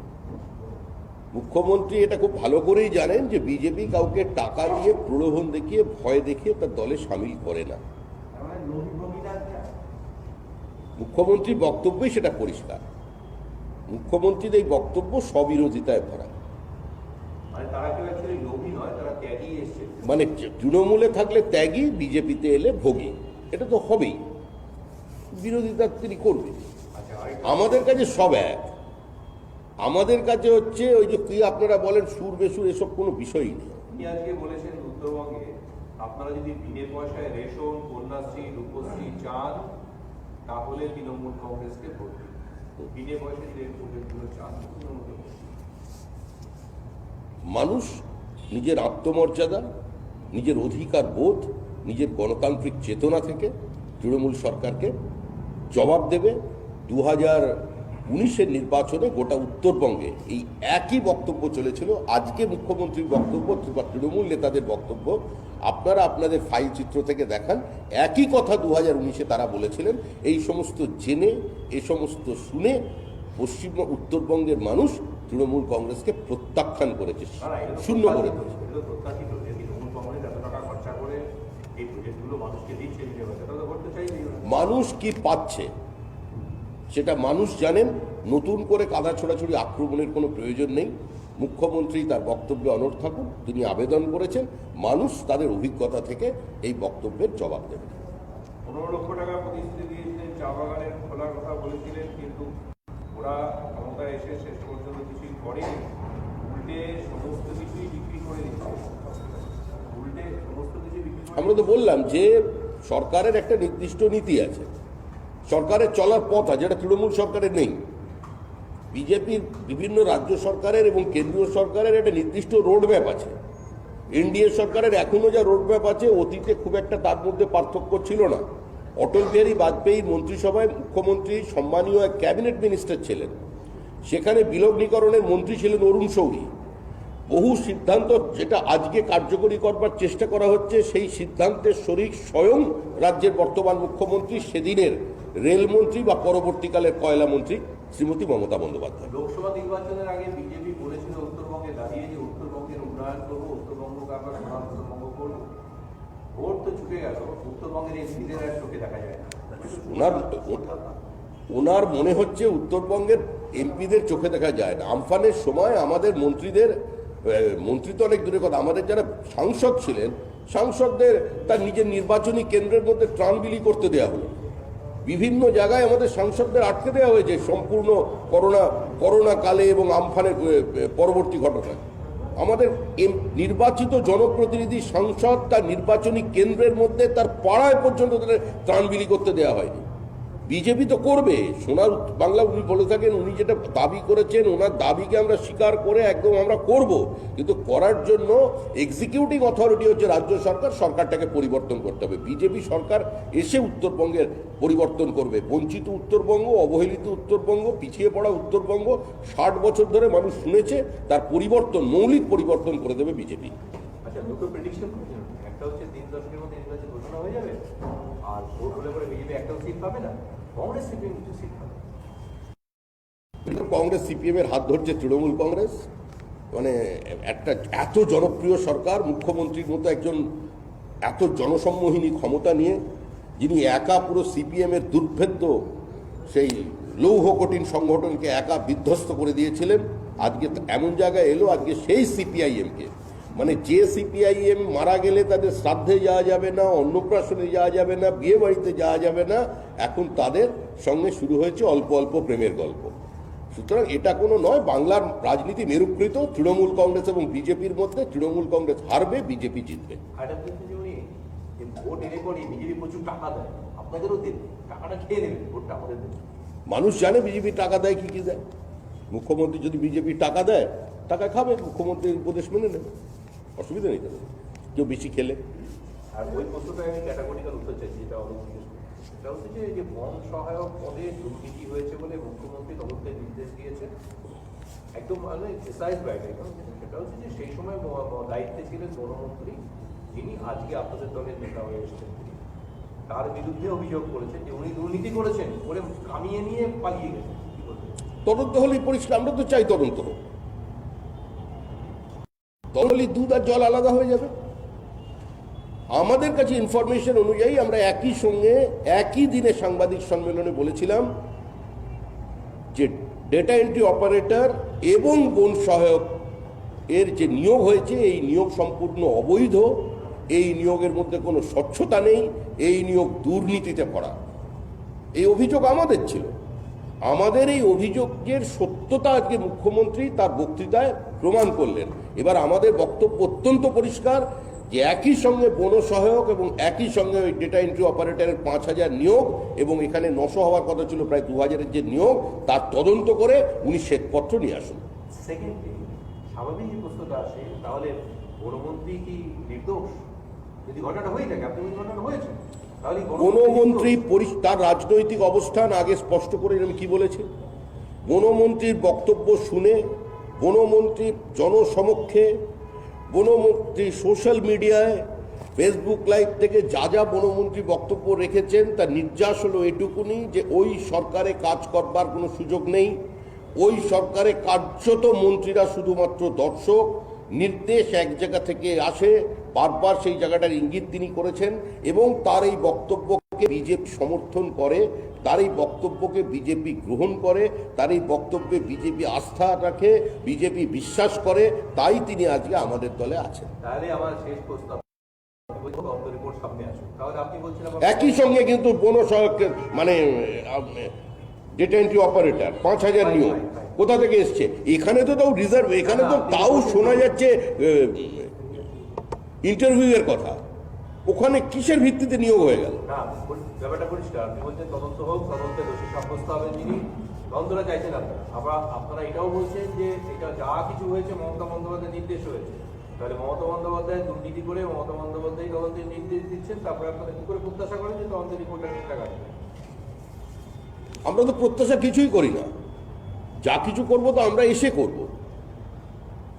মুখ্যমন্ত্রী এটা খুব ভালো করেই জানেন যে বিজেপি কাউকে টাকা দিয়ে প্রলোভন দেখিয়ে ভয় দেখিয়ে তার দলে সামিল করে না। মুখ্যমন্ত্রীর বক্তব্যই সেটা পরিষ্কার। মুখ্যমন্ত্রীর এই বক্তব্য স্ববিরোধিতায় ভরা। মানে তারা কেউ অ্যাকচুয়ালি লোভী নয়, তারা ত্যাগী এসছে। মানে তৃণমূলে থাকলে ত্যাগী, বিজেপিতে এলে ভোগী, এটা তো হবেই। বিরোধিতা তিনি করবেন। আচ্ছা, আরেকটা আমাদের কাছে সব এক। আমাদের কাছে হচ্ছে ওই যে কি আপনারা বলেন সুর বেসুর, এসব কোনো বিষয়ই নেই। উনি আজকে বলেছেন উত্তরবঙ্গে আপনারা যদি বিনের পয়সায় রেশন, কন্যাশ্রী, রূপশ্রী চান তাহলে তৃণমূল কংগ্রেসকে ভোট দিন। বিনে পয়সায় যদি প্রজেক্টগুলো চান তৃণমূলকে ভোট দিন। মানুষ নিজের আত্মমর্যাদা, নিজের অধিকার বোধ, নিজের গণতান্ত্রিক চেতনা থেকে তৃণমূল সরকারকে জবাব দেবে। 2019-এর নির্বাচনে গোটা উত্তরবঙ্গে এই একই বক্তব্য চলেছিল। আজকে মুখ্যমন্ত্রীর বক্তব্য বা তৃণমূল নেতাদের বক্তব্য আপনারা আপনাদের ফাইল চিত্র থেকে দেখান। একই কথা 2019-এ তারা বলেছিলেন। এই সমস্ত জেনে, এই সমস্ত শুনে উত্তরবঙ্গের মানুষ তৃণমূল কংগ্রেসকে প্রত্যাখ্যান করেছে, না, না, এটা তো শূন্য করে দিয়েছে। এটা তো প্রত্যাশিত যে তৃণমূল কংগ্রেস এত টাকা খরচা করে এই প্রজেক্টগুলো মানুষকে দিচ্ছে, বিনে পয়সা তারা তো করতে চাইবেই না। মানুষ কি পাচ্ছে সেটা মানুষ জানেন। নতুন করে কাদা ছোড়াছুড়ি আক্রমণের কোনো প্রয়োজন নেই। মুখ্যমন্ত্রী তার বক্তব্যে অনড় থাকুন। তিনি আবেদন করেছেন, মানুষ তাদের অভিজ্ঞতা থেকে এই বক্তব্যের জবাব দেবে। 15 লক্ষ টাকা প্রতিশ্রুতি দিয়েছিলেন, চা বাগানের খোলার কথা বলেছিলেন, কিন্তু ওরা ক্ষমতায় এসে শেষ পর্যন্ত কিছুই করেনি। উল্টে সমস্ত কিছুই বিক্রি করে দিচ্ছে। উল্টে সমস্ত কিছু বিক্রি করে আমরা তো বললাম যে সরকারের একটা নির্দিষ্ট নীতি আছে, সরকারের চলার পথ আছে, যেটা তৃণমূল সরকারের নেই। বিজেপির বিভিন্ন রাজ্য সরকারের এবং কেন্দ্রীয় সরকারের একটা নির্দিষ্ট রোডম্যাপ আছে। এনডিএ সরকারের এখনো যা রোডম্যাপ আছে, অতীতে খুব একটা তার মধ্যে পার্থক্য ছিল না। অটল বিহারী বাজপেয়ী মন্ত্রিসভায় মুখ্যমন্ত্রী সম্মানীয় এক ক্যাবিনেট মিনিস্টার ছিলেন। সেখানে বিলগ্নীকরণের মন্ত্রী ছিলেন অরুণ শৌরী। বহু সিদ্ধান্ত যেটা আজকে কার্যকরী করবার চেষ্টা করা হচ্ছে, সেই সিদ্ধান্তের শরিক স্বয়ং রাজ্যের বর্তমান মুখ্যমন্ত্রী, সেদিনের রেলমন্ত্রী বা পরবর্তীকালের কয়লা মন্ত্রী শ্রীমতী মমতা বন্দ্যোপাধ্যায়। লোকসভা নির্বাচনের আগে বিজেপি বলেছিল উত্তরবঙ্গে দাঁড়িয়ে যে উত্তরবঙ্গের উন্নয়ন করবো, উত্তরবঙ্গকে আমরা সোনার উত্তরবঙ্গ করবো। ভোট তো চুকে গেল, উত্তরবঙ্গের এই নিজের আর চোখে দেখা যায় না। ওনার মনে হচ্ছে উত্তরবঙ্গের এমপিদের চোখে দেখা যায় না। আমফানের সময় আমাদের মন্ত্রীদের, মন্ত্রী তো অনেক দূরের কথা, আমাদের যারা সাংসদ ছিলেন, সাংসদদের তার নিজের নির্বাচনী কেন্দ্রের মধ্যে ত্রাণ বিলি করতে দেওয়া হলো। বিভিন্ন জায়গায় আমাদের সাংসদদের আটকে দেওয়া হয়েছে সম্পূর্ণ করোনা কালে এবং আমফানের পরবর্তী ঘটনায়। আমাদের নির্বাচিত জনপ্রতিনিধি সাংসদ তার নির্বাচনী কেন্দ্রের মধ্যে তার পাড়ায় পর্যন্ত তাদের ত্রাণ বিলি করতে দেওয়া হয়নি। বিজেপি তো করবে, সোনার বাংলা উনি বলে থাকেন, উনি যেটা দাবি করেছেন ওনার দাবিকে আমরা স্বীকার করে একদম আমরা করব, কিন্তু করার জন্য এক্সিকিউটিভ অথরিটি হচ্ছে রাজ্য সরকার, সরকারটাকে পরিবর্তন করতে হবে। বিজেপি সরকার এসে উত্তরবঙ্গের পরিবর্তন করবে। বঞ্চিত উত্তরবঙ্গ, অবহেলিত উত্তরবঙ্গ, পিছিয়ে পড়া উত্তরবঙ্গ 60 বছর ধরে মানুষ শুনেছে, তার পরিবর্তন, মৌলিক পরিবর্তন করে দেবে বিজেপি। আচ্ছা, দুটো প্রেডিকশন করছেন, একটা হচ্ছে 3 দশকের মধ্যে নির্বাচন ঘোষণা হয়ে যাবে, আর ভোট হলে পরে বিজেপি একটাও সিট পাবে না, কংগ্রেস সিপিএম কিছু সিট পাবে। কংগ্রেস সিপিএম এর হাত ধরছে তৃণমূল কংগ্রেস। মানে একটা এত জনপ্রিয় সরকার, মুখ্যমন্ত্রীর মতো একজন এত জনসম্মোহিনী ক্ষমতা নিয়ে, যিনি একা পুরো সিপিএম এর দুর্ভেদ্য সেই লৌহ কঠিন সংগঠনকে একা বিধ্বস্ত করে দিয়েছিলেন, আজকে এমন জায়গায় এলো, আজকে সেই সিপিআইএমকে, মানে যে সিপিআইএম মারা গেলে তাদের শ্রাদ্ধে যাওয়া যাবে না, অন্নপ্রাশনে যাওয়া যাবে না, বিয়ে বাড়িতে যাওয়া যাবে না, এখন তাদের সঙ্গে শুরু হয়েছে অল্প অল্প প্রেমের গল্প। সুতরাং এটা কোনো নয়, বাংলার রাজনীতি মেরুকৃত তৃণমূল কংগ্রেস এবং বিজেপির মধ্যে। তৃণমূল কংগ্রেস হারবে, বিজেপি জিতবে। আর একটা হচ্ছে যে উনি যে ভোট ভোট এনে পরে বিজেপি প্রচুর টাকা দেয়, আপনাদেরও দেবে, টাকাটা খেয়ে নেবেন, ভোটটা আমাদের দেবে। মানুষ জানে বিজেপি টাকা দেয় কি দেয়। মুখ্যমন্ত্রী যদি বিজেপি টাকা দেয়, টাকা খাবে, মুখ্যমন্ত্রীর উপদেশ মেনে নেবে, অসুবিধা নেই তাদের। কেউ বেশি খেলে। আর ওই প্রশ্নটা আমি ক্যাটাগরিক্যাল উত্তর চাইছি, যেটা অনেক সেটা হচ্ছে যে বন সহায়ক পদে দুর্নীতি হয়েছে বলে মুখ্যমন্ত্রী তদন্তের নির্দেশ দিয়েছে, একদম মানে প্রিসাইজ বাইরে। সেটা হচ্ছে যে সেই সময় দায়িত্বে ছিলেন বনমন্ত্রী, যিনি আজকে আপনাদের দলের নেতা হয়ে এসেছেন, তার বিরুদ্ধে অভিযোগ করেছেন যে উনি দুর্নীতি করেছেন, করে কামিয়ে নিয়ে পালিয়ে গেছেন। কি বলবেন? তদন্ত হলেই পরিষ্কার, আমরা তো চাই তদন্ত হোক। তদন্ত দুধ আর জল আলাদা হয়ে যাবে। আমাদের কাছে ইনফরমেশন অনুযায়ী আমরা একই সঙ্গে একই দিনে সাংবাদিক সম্মেলনে বলেছিলাম যে ডেটা এন্ট্রি অপারেটর এবং বন সহায়ক এর যে নিয়োগ হয়েছে, এই নিয়োগ সম্পূর্ণ অবৈধ, এই নিয়োগের মধ্যে কোনো স্বচ্ছতা নেই, এই নিয়োগ দুর্নীতিতে করা। এই অভিযোগ আমাদের ছিল। আমাদের এই অভিযোগের সত্যতা আজকে মুখ্যমন্ত্রী তার বক্তৃতায় প্রমাণ করলেন। এবার আমাদের বক্তব্য অত্যন্ত পরিষ্কার যে একই সঙ্গে বন সহায়ক এবং একই সঙ্গে ওই ডেটা এন্ট্রি অপারেটরের 5,000 নিয়োগ এবং এখানে 900 হওয়ার কথা ছিল প্রায় 2,000-এর যে নিয়োগ, তার তদন্ত করে উনি শ্বেতপত্র নিয়ে আসুন। সেকেন্ডলি স্বাভাবিক যে প্রশ্নটা আসে, তাহলে বনমন্ত্রী কি নির্দোষ? যদি ঘটনাটা হয়ে থাকে, আপনি ওই ঘটনাটা হয়েছে, তাহলে বনমন্ত্রী তার রাজনৈতিক অবস্থান আগে স্পষ্ট করে আমি কি বলেছি, বনমন্ত্রীর বক্তব্য শুনে, বনমন্ত্রী জনসমক্ষে, বনমন্ত্রী সোশ্যাল মিডিয়ায়, ফেসবুক লাইভ থেকে যা বনমন্ত্রী বক্তব্য রেখেছেন তার নির্যাস হলো এটুকুনি যে ওই সরকারে কাজ করবার কোনো সুযোগ নেই। ওই সরকারে কার্যত মন্ত্রীরা শুধুমাত্র দর্শক, নির্দেশ এক জায়গা থেকে আসে, বারবার সেই জায়গাটার ইঙ্গিত তিনি করেছেন এবং তার এই বক্তব্যকে বিজেপি সমর্থন করে, তার এই বক্তব্যকে বিজেপি গ্রহণ করে, তার এই বক্তব্যে বিজেপি আস্থা রাখে, বিজেপি বিশ্বাস করে, তাই তিনি আজকে আমাদের দলে আছেন। তাহলে আমার শেষ প্রশ্ন, রিপোর্ট সামনে আসুন, তাহলে আপনি বলছেন একই সঙ্গে কিন্তু বন সহায়কের মানে ডেটা এন্ট্রি অপারেটর 5,000 নিয়োগ কোথা থেকে এসছে? এখানে তো তাও রিজার্ভ, এখানে তো তাও শোনা যাচ্ছে ইন্টারভিউয়ের কথা। ওখানে কিসের ভিত্তিতে নিয়োগ হয়ে গেল? না, ব্যাপারটা পরিষ্কার। আপনি বলছেন তদন্ত হোক, তদন্তে দোষী সাব্যস্ত হবে যিনি, তদন্তটা চাইছেন আপনারা এটাও বলছেন যে এটা যা কিছু হয়েছে মমতা বন্দ্যোপাধ্যায়ের নির্দেশ হয়েছে, তাহলে মমতা বন্দ্যোপাধ্যায় দুর্নীতি করে মমতা বন্দ্যোপাধ্যায় তদন্তের নির্দেশ দিচ্ছেন, তারপরে আপনারা কি করে প্রত্যাশা করেন যে তদন্তের রিপোর্টটা ঠিকঠাক আসবে? আমরা তো প্রত্যাশা কিছুই করি না, যা কিছু করব তো আমরা এসে করব।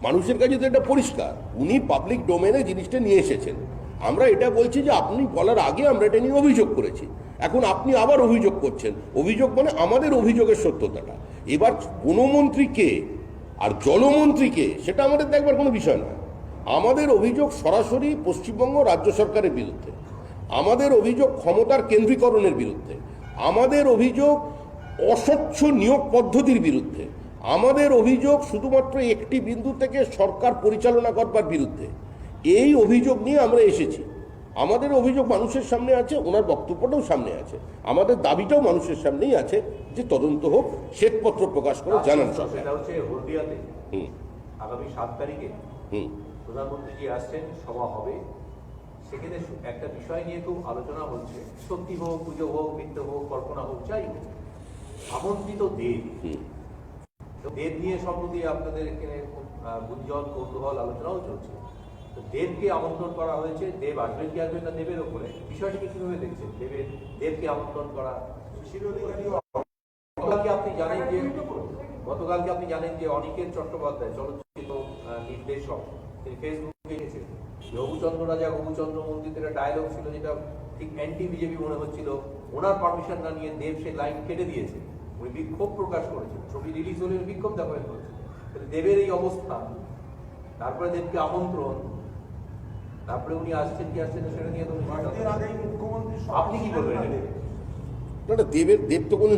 মানুষের কাছে তো এটা পরিষ্কার, উনি পাবলিক ডোমেনে জিনিসটা নিয়ে এসেছেন। আমরা এটা বলছি যে আপনি বলার আগে আমরা এটা নিয়ে অভিযোগ করেছি, এখন আপনি আবার অভিযোগ করছেন। অভিযোগ মানে আমাদের অভিযোগের সত্যতাটা। এবার বনমন্ত্রীকে আর জলমন্ত্রীকে সেটা আমাদের দেখবার কোনো বিষয় নয়। আমাদের অভিযোগ সরাসরি পশ্চিমবঙ্গ রাজ্য সরকারের বিরুদ্ধে, আমাদের অভিযোগ ক্ষমতার কেন্দ্রীকরণের বিরুদ্ধে, আমাদের অভিযোগ অস্বচ্ছ নিয়োগ পদ্ধতির বিরুদ্ধে, আমাদের অভিযোগ শুধুমাত্র একটি বিন্দু থেকে সরকার পরিচালনা করবার বিরুদ্ধে। এই অভিযোগ নিয়ে আমরা এসেছি। আমাদের অভিযোগ মানুষের সামনে আছে, ওনার বক্তব্যটাও সামনে আছে, আমাদের দাবিটাও মানুষের সামনেই আছে যে তদন্ত হোক, শ্বেতপত্র প্রকাশ করে জানান। সেটা হচ্ছে হলদিয়াতে আগামী 7 তারিখে প্রধানমন্ত্রীজি আসছেন, সভা হবে। সেখানে একটা বিষয় নিয়ে খুব আলোচনা হচ্ছে, সত্যি হোক, পুজো হোক, মিথ্যে হোক, কল্পনা হোক, যাই হোক, আমন্ত্রিত দেব নিয়ে সম্প্রতি আপনাদের এখানে গুঞ্জন, কৌতূহল, আলোচনাও চলছে। তো দেবকে আমন্ত্রণ করা হয়েছে, দেব আসবেন কি আসবেন না দেবের ওপরে, বিষয়টিকে কিভাবে দেখছেন? দেবকে আমন্ত্রণ করা, গতকালকে আপনি জানেন যে অনিকেত চট্টোপাধ্যায় চলচ্চিত্র নির্দেশক, তিনি ফেসবুকে এসেছেন রঘুচন্দ্র রাজা রঘুচন্দ্র মন্দিরের ডায়লগ ছিল যেটা ঠিক অ্যান্টি বিজেপি মনে হচ্ছিল, ওনার পারমিশন না নিয়ে দেব সে লাইন কেটে দিয়েছে, উনি বিক্ষোভ প্রকাশ করেছেন, ছবি রিলিজ হলে বিক্ষোভ দেখানো করেছে। দেবের এই অবস্থা, তারপরে দেবকে আমন্ত্রণ, তারপরে উনি আসছেন কি আসছেন সেটা নিয়ে তো আপনি কি বলবেন? দেব তো কোনো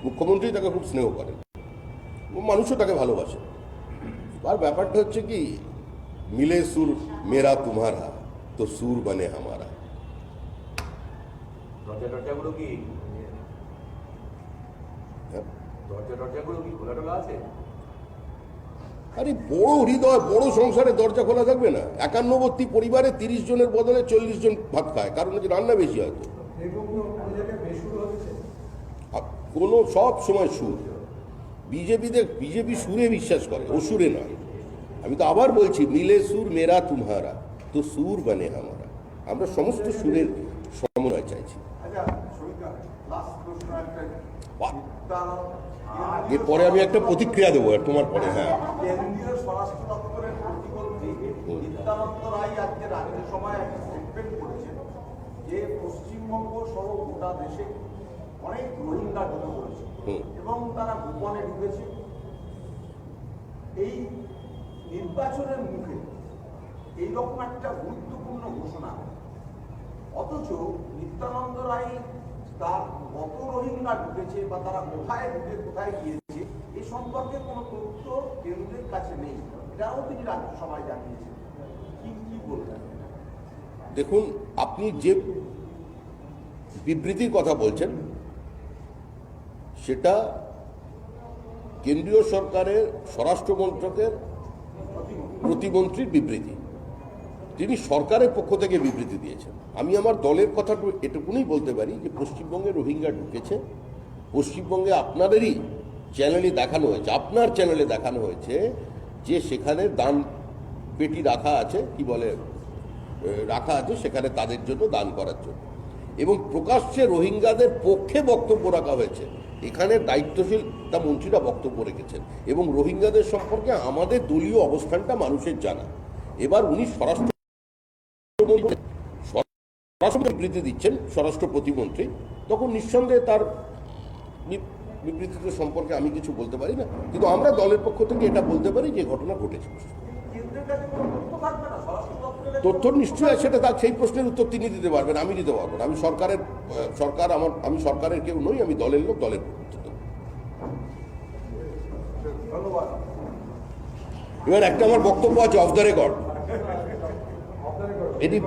মুখ্যমন্ত্রী তাকে খুব স্নেহ করেন, মানুষও তাকে ভালোবাসে। আর ব্যাপারটা হচ্ছে কি, মিলে সুর মেরা তোমারা তো সুর বনে হামারা। দরজাগুলো কি দরজাগুলো কি খোলা টোলা আছে? আরে বড় হৃদয়, বড় সংসারে দরজা খোলা থাকবে না? 51বর্তী পরিবারে 30 জনের বদলে 40 জন ভাত খায়, কারণ হচ্ছে রান্না বেশি হয়তো। কোনো সব সময় সুর। বিজেপি সুরে বিশ্বাস করে, ও সুরে নয়। আমি তো আবার বলছি, মিলে সুর মেরা তুমহারা তো সুর বানে হামারা। আমরা সমস্ত সুরের সমন্বয় চাইছি। আচ্ছা সবিতা, লাস্ট প্রশ্ন একটা। এরপরে আমি একটা প্রতিক্রিয়া দেবো তোমার পরে। হ্যাঁ, কেন্দ্রীয় স্বরাষ্ট্র দপ্তরের প্রতিমন্ত্রী নিত্যানন্দ রায় আজকে রাজ্যসভায় একটা স্টেটমেন্ট করেছেন যে পশ্চিমবঙ্গ সহ গোটা দেশে অনেক রোহিঙ্গা ঢুকে পড়েছে এবং তারা গোপনে ঢুকেছে। এই নির্বাচনের মুখে এইরকম একটা গুরুত্বপূর্ণ ঘোষণা, অথচ নিত্যানন্দ রায় তার কত রোহিঙ্গা ঢুকেছে বা তারা কোথায় ঢুকে কোথায় গিয়েছে এ সম্পর্কে কোনো তথ্য কেন্দ্রের কাছে নেই। এটাও তিনি রাজ্যসভায় জানিয়েছেন। কি বলবেন? দেখুন, আপনি যে বিবৃতির কথা বলছেন সেটা কেন্দ্রীয় সরকারের স্বরাষ্ট্র মন্ত্রকের প্রতিমন্ত্রীর বিবৃতি। তিনি সরকারের পক্ষ থেকে বিবৃতি দিয়েছেন। আমি আমার দলের কথা এটুকুনি বলতে পারি যে পশ্চিমবঙ্গে রোহিঙ্গা ঢুকেছে। পশ্চিমবঙ্গে আপনাদেরই চ্যানেলে দেখানো হয়েছে, আপনার চ্যানেলে দেখানো হয়েছে যে সেখানে দান পেটি রাখা আছে, কি বলে রাখা আছে সেখানে তাদের জন্য দান করার জন্য, এবং প্রকাশ্যে রোহিঙ্গাদের পক্ষে বক্তব্য রাখা হয়েছে। এখানে দায়িত্বশীল মন্ত্রীরা বক্তব্য রেখেছেন এবং রোহিঙ্গাদের সম্পর্কে আমাদের দলীয় অবস্থানটা মানুষের জানা। এবার উনি স্বরাষ্ট্র বিবৃতি দিচ্ছেন, স্বরাষ্ট্র প্রতিমন্ত্রী, তখন নিঃসন্দেহে তার বিবৃতিতে সম্পর্কে আমি কিছু বলতে পারি না, কিন্তু আমরা দলের পক্ষ থেকে এটা বলতে পারি যে ঘটনা ঘটেছে। কেন্দ্রের কাছে কোনো তথ্য থাকবে না? স্বরাষ্ট্র দপ্তরের তথ্য নিশ্চয়ই আছে, সেটা তার সেই প্রশ্নের উত্তর তিনি দিতে পারবেন, আমি দিতে পারবো না। আমি আমি সরকারের কেউ নই, আমি দলের লোক, দলের উত্তর দেব। ধন্যবাদ। এবার একটা আমার বক্তব্য আছে অফ দ্য রেকর্ড। এটি